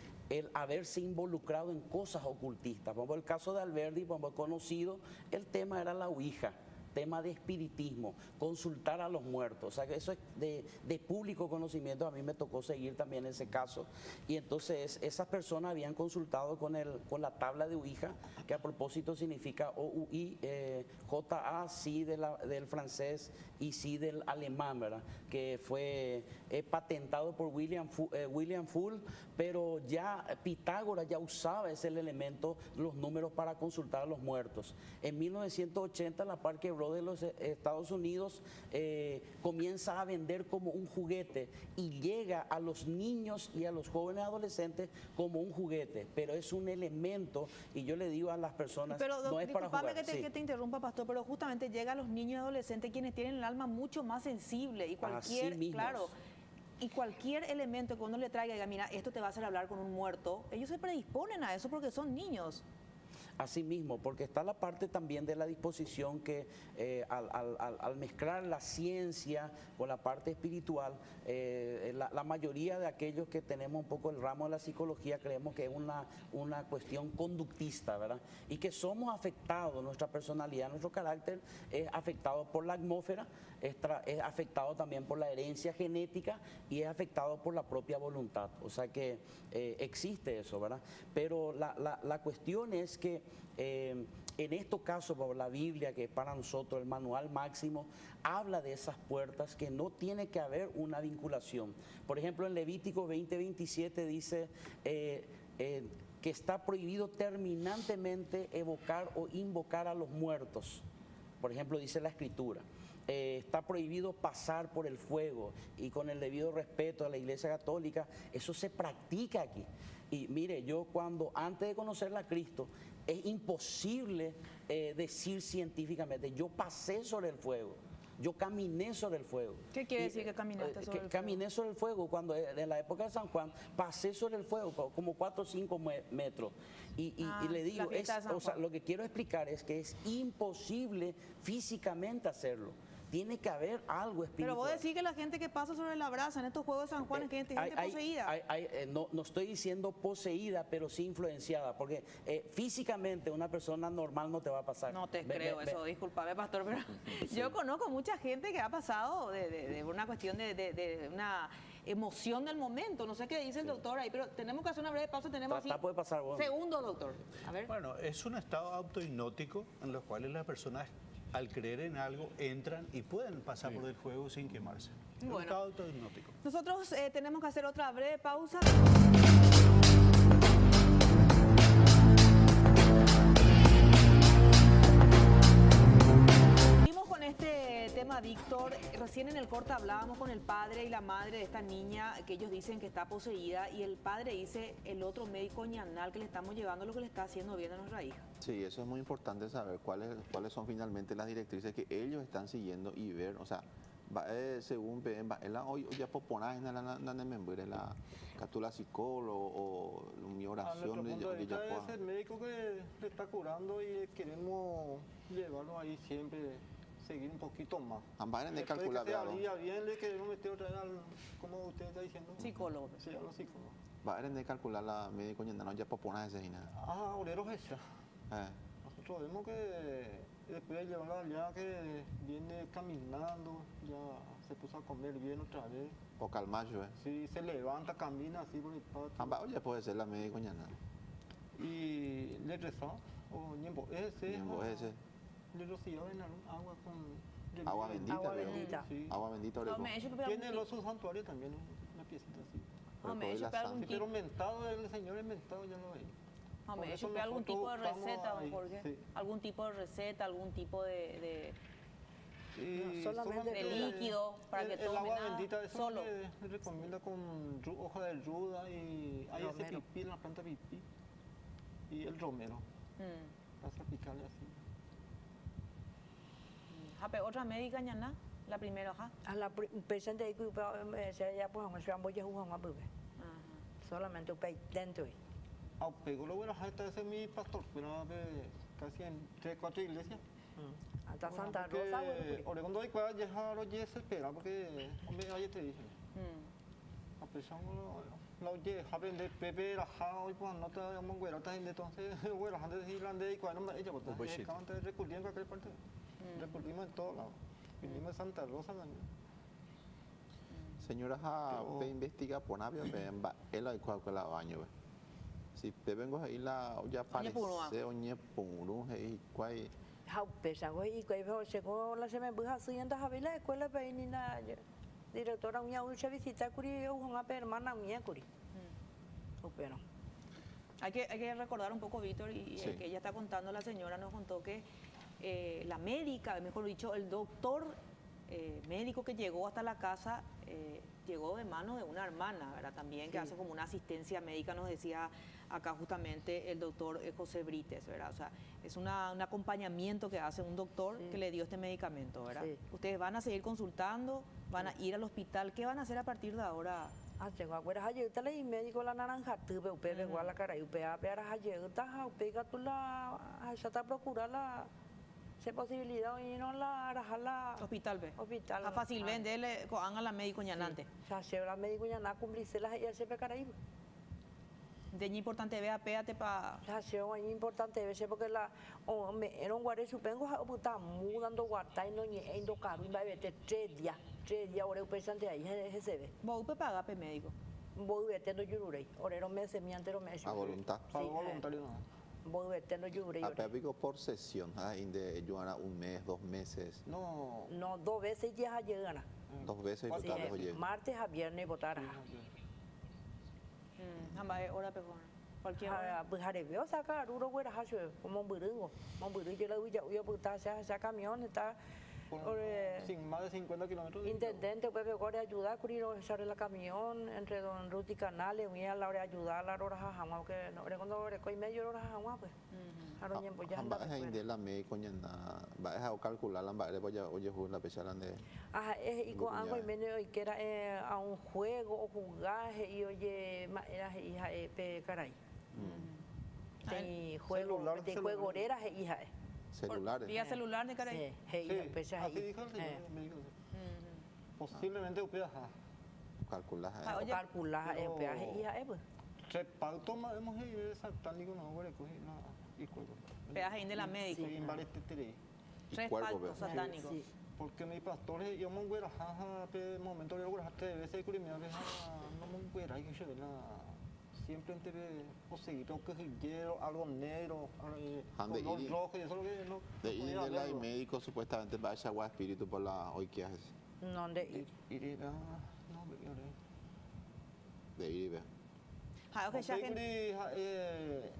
haberse involucrado en cosas ocultistas. Por ejemplo, el caso de Alberdi, pues, conocido, el tema era la ouija, tema de espiritismo, consultar a los muertos. O sea, que eso es de público conocimiento. A mí me tocó seguir también ese caso. Y entonces esas personas habían consultado con la tabla de ouija, que a propósito significa O-U-I, J-A, sí del francés y sí del alemán, ¿verdad? Que fue patentado por William Full, pero ya Pitágoras ya usaba ese elemento, los números, para consultar a los muertos. En 1980, la Parker de los Estados Unidos comienza a vender como un juguete y llega a los niños y a los jóvenes adolescentes como un juguete, pero es un elemento, y yo le digo a las personas, pero, no es para jugar. Que te interrumpa, pastor, pero justamente llega a los niños y adolescentes quienes tienen el alma mucho más sensible y cualquier, claro, y cualquier elemento que uno le traiga y diga, mira, esto te va a hacer hablar con un muerto, ellos se predisponen a eso porque son niños. Así mismo, porque está la parte también de la disposición que al mezclar la ciencia con la parte espiritual, la mayoría de aquellos que tenemos un poco el ramo de la psicología creemos que es una cuestión conductista, ¿verdad? Y que somos afectados, nuestra personalidad, nuestro carácter es afectado por la atmósfera, es afectado también por la herencia genética y es afectado por la propia voluntad. O sea que existe eso, ¿verdad? Pero la cuestión es que en estos casos, por la Biblia, que es para nosotros el manual máximo, habla de esas puertas que no tiene que haber una vinculación. Por ejemplo, en Levítico 20:27 dice que está prohibido terminantemente evocar o invocar a los muertos. Por ejemplo, dice la Escritura. Está prohibido pasar por el fuego, y con el debido respeto a la Iglesia Católica, eso se practica aquí. Y mire, yo antes de conocerla a Cristo, es imposible decir científicamente, yo pasé sobre el fuego. Yo caminé sobre el fuego. ¿Qué quiere decir que caminaste sobre el fuego? Caminé sobre el fuego cuando en la época de San Juan pasé sobre el fuego como 4 o 5 metros. Y le digo, o sea, lo que quiero explicar es que es imposible físicamente hacerlo. Tiene que haber algo espiritual. Pero vos decís que la gente que pasa sobre la brasa en estos Juegos de San Juan es que hay gente poseída. No estoy diciendo poseída, pero sí influenciada, porque físicamente una persona normal no te va a pasar. No te creo eso, discúlpame, pastor, pero yo conozco mucha gente que ha pasado de una cuestión de una emoción del momento. No sé qué dice el doctor ahí, pero tenemos que hacer una breve pausa. Tenemos así puede pasar, segundo, doctor. A ver. Bueno, es un estado autohipnótico en los cuales las personas, al creer en algo, entran y pueden pasar por el juego sin quemarse. Bueno, un estado autohipnótico. Nosotros tenemos que hacer otra breve pausa. Seguimos con este tema, Víctor. Recién en el corte hablábamos con el padre y la madre de esta niña, que ellos dicen que está poseída, y el padre dice, el otro médico ñanal que le estamos llevando lo que le está haciendo bien a nuestra hija. Sí, eso es muy importante saber cuáles son finalmente las directrices que ellos están siguiendo y ver, o sea, según hoy ya poponá en la membre la catula psicólogo o mi oración de es el médico que le está curando y queremos llevarlo ahí siempre, seguir un poquito más. Ambas de calcular bien le queremos meter otra vez al, como usted está diciendo, psicólogo. Sí, a los psicólogos. Va a de calcular la médico no ya poponá ese nada. Oreros esa. Nosotros vemos que después de llevarlo allá, que viene caminando, ya se puso a comer bien otra vez. O calmayo, Sí, se levanta, camina así por el patio. Ya puede ser la médico ñana. Y le rezó, o ñembo ese. Le rociaba en agua con... Agua bendita. Agua bendita. Sí. Agua bendita. Tiene el oso santuario también, una piecita así. Pero mentado, el señor es mentado, ya lo veía. Hombre, yo veo algún tipo de receta, don Jorge. Sí. Algún tipo de receta, algún tipo de líquido para que tome agua nada. Bendita, eso solo. Le recomienda con hoja de ruda y hay ese pipí, la planta pipí y el romero. Vas a picarle así. ¿Otra médica ñana? La primera, ajá. A la presente ahí que ya pues vamos a voy a jugar más bebé. Solamente un dentro. Pegó lo bueno, esta es mi pastor, pero casi en 3 o 4 iglesias. Hasta Santa Rosa. Oregón doy cuál ya lo lleve espera porque hombre ayer te dije. A pesar lo oye, haben de Pepe la hoy pues no te vamos güera, entonces güera, antes de irlandés y cuál no ella pues acaban de recurrir en cualquier parte. Recurrimos en todos lados. Vinimos en Santa Rosa también. Señora, pe investiga por navio, él hay cual la baño. Si te vengo ahí la ya parece oñe puru ahí cuál học pesa y que según la semana buja siguiente a la escuela peinina directora uña ucha visita curi una hermana mía curi. Pero hay que recordar un poco, Víctor, y sí. Que ella está contando, la señora nos contó que la médica, mejor dicho, el doctor médico que llegó hasta la casa llegó de manos de una hermana, ¿verdad? También que hace como una asistencia médica, nos decía acá justamente el doctor José Brites, ¿verdad? O sea, es un acompañamiento que hace un doctor que le dio este medicamento, ¿verdad? Sí. Ustedes van a seguir consultando, van a ir al hospital, ¿qué van a hacer a partir de ahora? Tengo acuerdas ayer te leí médico la naranja tuve upe igual la cara y upe aperas ayer pega tú la ya está procurar la se posibilidad y no la araja hospital ve hospital a fácil vendele con a la médico ñanante ya se la médico ñana cumplirse las ya se pecara de importante vea péate pa ya se es importante ver porque la me era un guardia supengo a puta mudando guarda y no ni endo caro va a vete 3 días ahora presente ahí se ve vos upe paga pe médico vos vetendo yururei orero mes mi antero mes a voluntad voluntario vos vetendo yururei a pébico por sesión de ayudar un mes 2 meses no 2 veces ya llegan 2 veces y total oye martes a viernes votar hora pegón cualquier hora pues hareveo sacar uro güera hace como burungo yo le voy a putar ese camión está sin más de 50 kilómetros. Intendente, pues mejor ayudar a echar el camión entre Don Ruti Canales, voy a la hora de ayudar a la hora de jamás, que no, cuando hay medio hora de jamás, pues. Hamba es de la médico na va a calcular la va ya oye jugar la pesada de y con algo y medio y que era a un juego o jugar y oye era hija pe caray de juego horeras hija celulares vía celular de caray sí, así dijo el señor médico posiblemente upea calcular calcular peaje hija pues reparto más hemos ido satánico no huele coger nada y cuerpo peaje de la médica sí en varios tetere respaldo satánico sí. Porque mi pastor yo me voy a pe momento yo voy a hacer veces que me no me voy a ir que yo siempre entre conseguir que algo negro color rojo y eso lo que no de ir de la médico supuestamente va a agua espíritu por la hoy que haces no de ir no de ir ve que ya que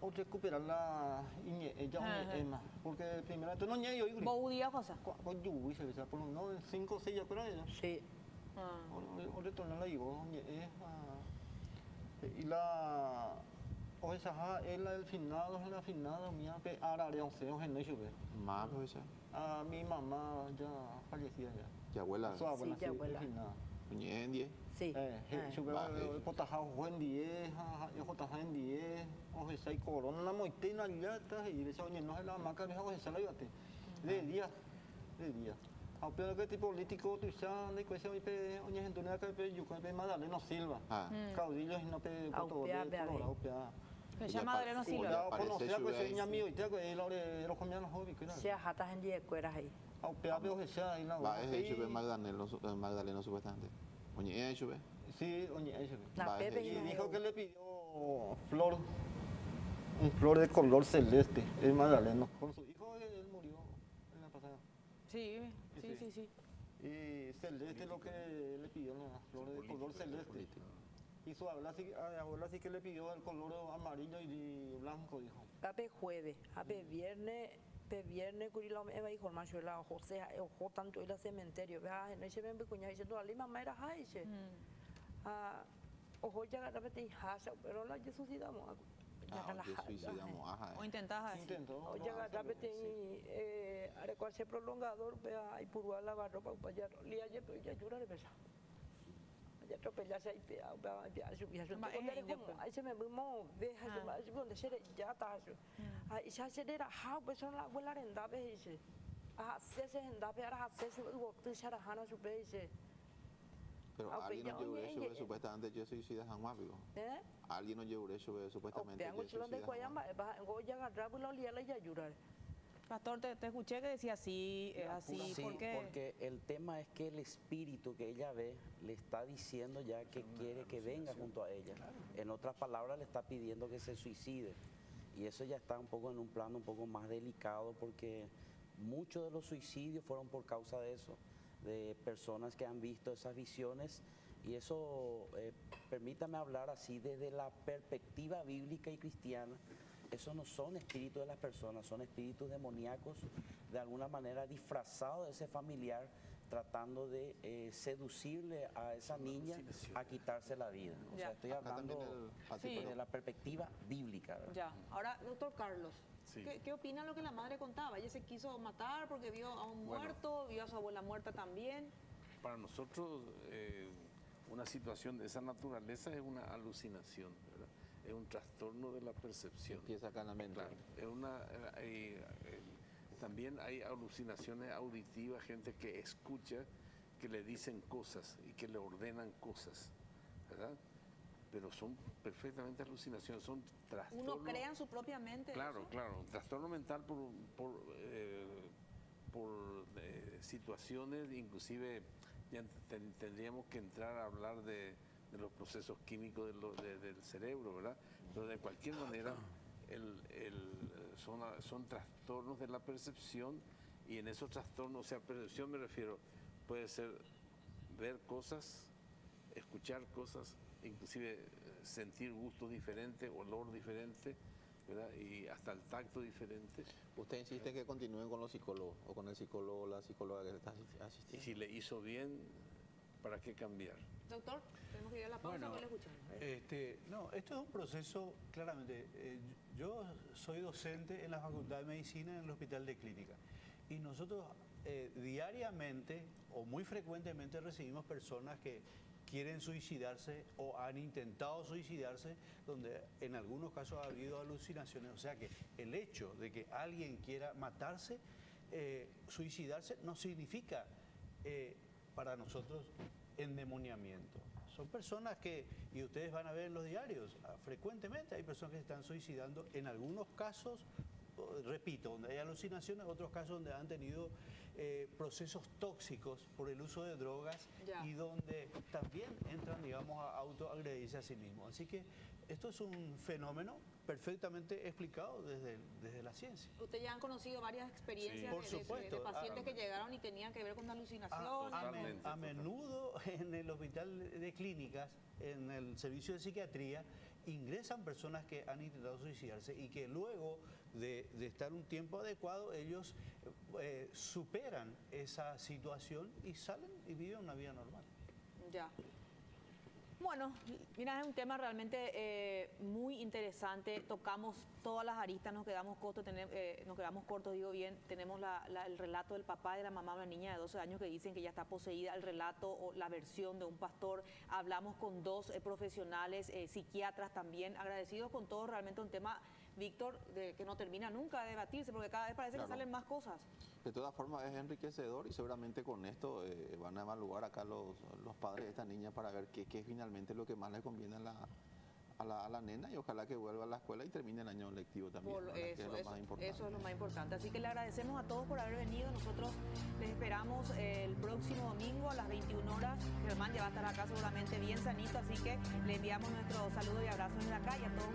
o recuperar la ella porque primero no yo vos día cosa con lluvia se por no 5 o 6 ya por ahí sí o retornar la ibo y la o esa es la del finado mía pe araria o sea no llueve más pues a mi mamá ya fallecida ya abuela su abuela sí abuela en 10 sí yo potajao buen 10 yo potajao en 10 o esa y corona la moitina ya está y esa oye no es la maca me hago esa la yate de día a pero que tipo político tú ya de que se oye oye gente no que pe yo que Magdaleno Silva caudillos y no pe todo se llama Magdaleno Silva conocía que se mío y te que lo comían los hobbies se jatas en 10 cueras ahí a peor que sea ahí la va es hecho Magdaleno supuestamente oye hecho ve sí oye hecho y dijo que le pidió un flor de color celeste es Magdaleno con su hijo él murió en la pasada sí y celeste lo que le pidió la flor de color celeste y su abuela sí que le pidió el color amarillo y blanco dijo ape jueves ape viernes curilo me va hijo más la José ojo tanto el cementerio vea no se ven cuña diciendo la lima era haise ojo ya la repente hasa pero la Jesús damos o intentás o ya la repente are cual se prolongador vea y purua la ropa para allá lía ya llora de pesa ya atropellarse ahí ahí se me vimos deja donde se ya está ahí se hace de la pues son la abuela renda dice se enda para hacer su tú se la hana su dice pero alguien no llevó eso supuestamente yo soy suicida jamás vivo alguien no llevó eso supuestamente yo soy suicida Pastor, te escuché que decía así, sí, porque el tema es que el espíritu que ella ve le está diciendo ya que quiere que venga junto a ella. En otras palabras, le está pidiendo que se suicide. Y eso ya está un poco en un plano un poco más delicado porque muchos de los suicidios fueron por causa de eso, de personas que han visto esas visiones. Y eso, permítame hablar así desde la perspectiva bíblica y cristiana. Esos no son espíritus de las personas, son espíritus demoníacos, de alguna manera disfrazados de ese familiar, tratando de seducirle a esa niña a quitarse la vida. O sea, estoy hablando de la perspectiva bíblica, ¿verdad? Ya, ahora, doctor Carlos, ¿qué opina lo que la madre contaba? Ella se quiso matar porque vio a un muerto, vio a su abuela muerta también. Para nosotros, una situación de esa naturaleza es una alucinación, ¿verdad? Es un trastorno de la percepción. Empieza acá en la mente. Claro, es también hay alucinaciones auditivas, gente que escucha, que le dicen cosas y que le ordenan cosas, ¿verdad? Pero son perfectamente alucinaciones, son trastornos. Uno crea en su propia mente. Claro, eso. claro, trastorno mental por situaciones, inclusive ya tendríamos que entrar a hablar de los procesos químicos del cerebro, ¿verdad? Pero de cualquier manera son trastornos de la percepción y en esos trastornos, o sea, percepción me refiero, puede ser ver cosas, escuchar cosas, inclusive sentir gustos diferentes, olor diferente ¿verdad? Y hasta el tacto diferente. ¿Usted insiste que continúen con los psicólogos o con el psicólogo o la psicóloga que le está asistiendo? Y si le hizo bien, ¿para qué cambiar? Doctor, tenemos que ir a la pausa, ¿qué le escuchamos? No, esto es un proceso, claramente. Yo soy docente en la Facultad de Medicina en el Hospital de Clínica y nosotros diariamente o muy frecuentemente recibimos personas que quieren suicidarse o han intentado suicidarse, donde en algunos casos ha habido alucinaciones. O sea que el hecho de que alguien quiera matarse, suicidarse, no significa para nosotros endemoniamiento. Son personas que, y ustedes van a ver en los diarios, frecuentemente hay personas que se están suicidando, en algunos casos, repito, donde hay alucinaciones, otros casos donde han tenido procesos tóxicos por el uso de drogas y donde también entran, digamos, a autoagredirse a sí mismos. Así que esto es un fenómeno perfectamente explicado desde la ciencia. Ustedes ya han conocido varias experiencias de pacientes que llegaron y tenían que ver con alucinación. A menudo en el hospital de clínicas, en el servicio de psiquiatría, ingresan personas que han intentado suicidarse y que luego de estar un tiempo adecuado, ellos superan esa situación y salen y viven una vida normal. Ya. Bueno, mira, es un tema realmente muy interesante. Tocamos todas las aristas, nos quedamos cortos, digo bien. Tenemos el relato del papá y de la mamá de una niña de 12 años que dicen que ya está poseída, el relato o la versión de un pastor. Hablamos con dos profesionales, psiquiatras también, agradecidos con todo. Realmente un tema, Víctor, que no termina nunca de debatirse, porque cada vez parece que salen más cosas. De todas formas es enriquecedor y seguramente con esto van a evaluar acá los padres de esta niña para ver qué es finalmente lo que más le conviene a la nena y ojalá que vuelva a la escuela y termine el año lectivo también. Eso es lo más importante. Así que le agradecemos a todos por haber venido. Nosotros les esperamos el próximo domingo a las 21 horas. Germán ya va a estar acá seguramente bien sanito, así que le enviamos nuestro saludo y abrazo desde acá y a todos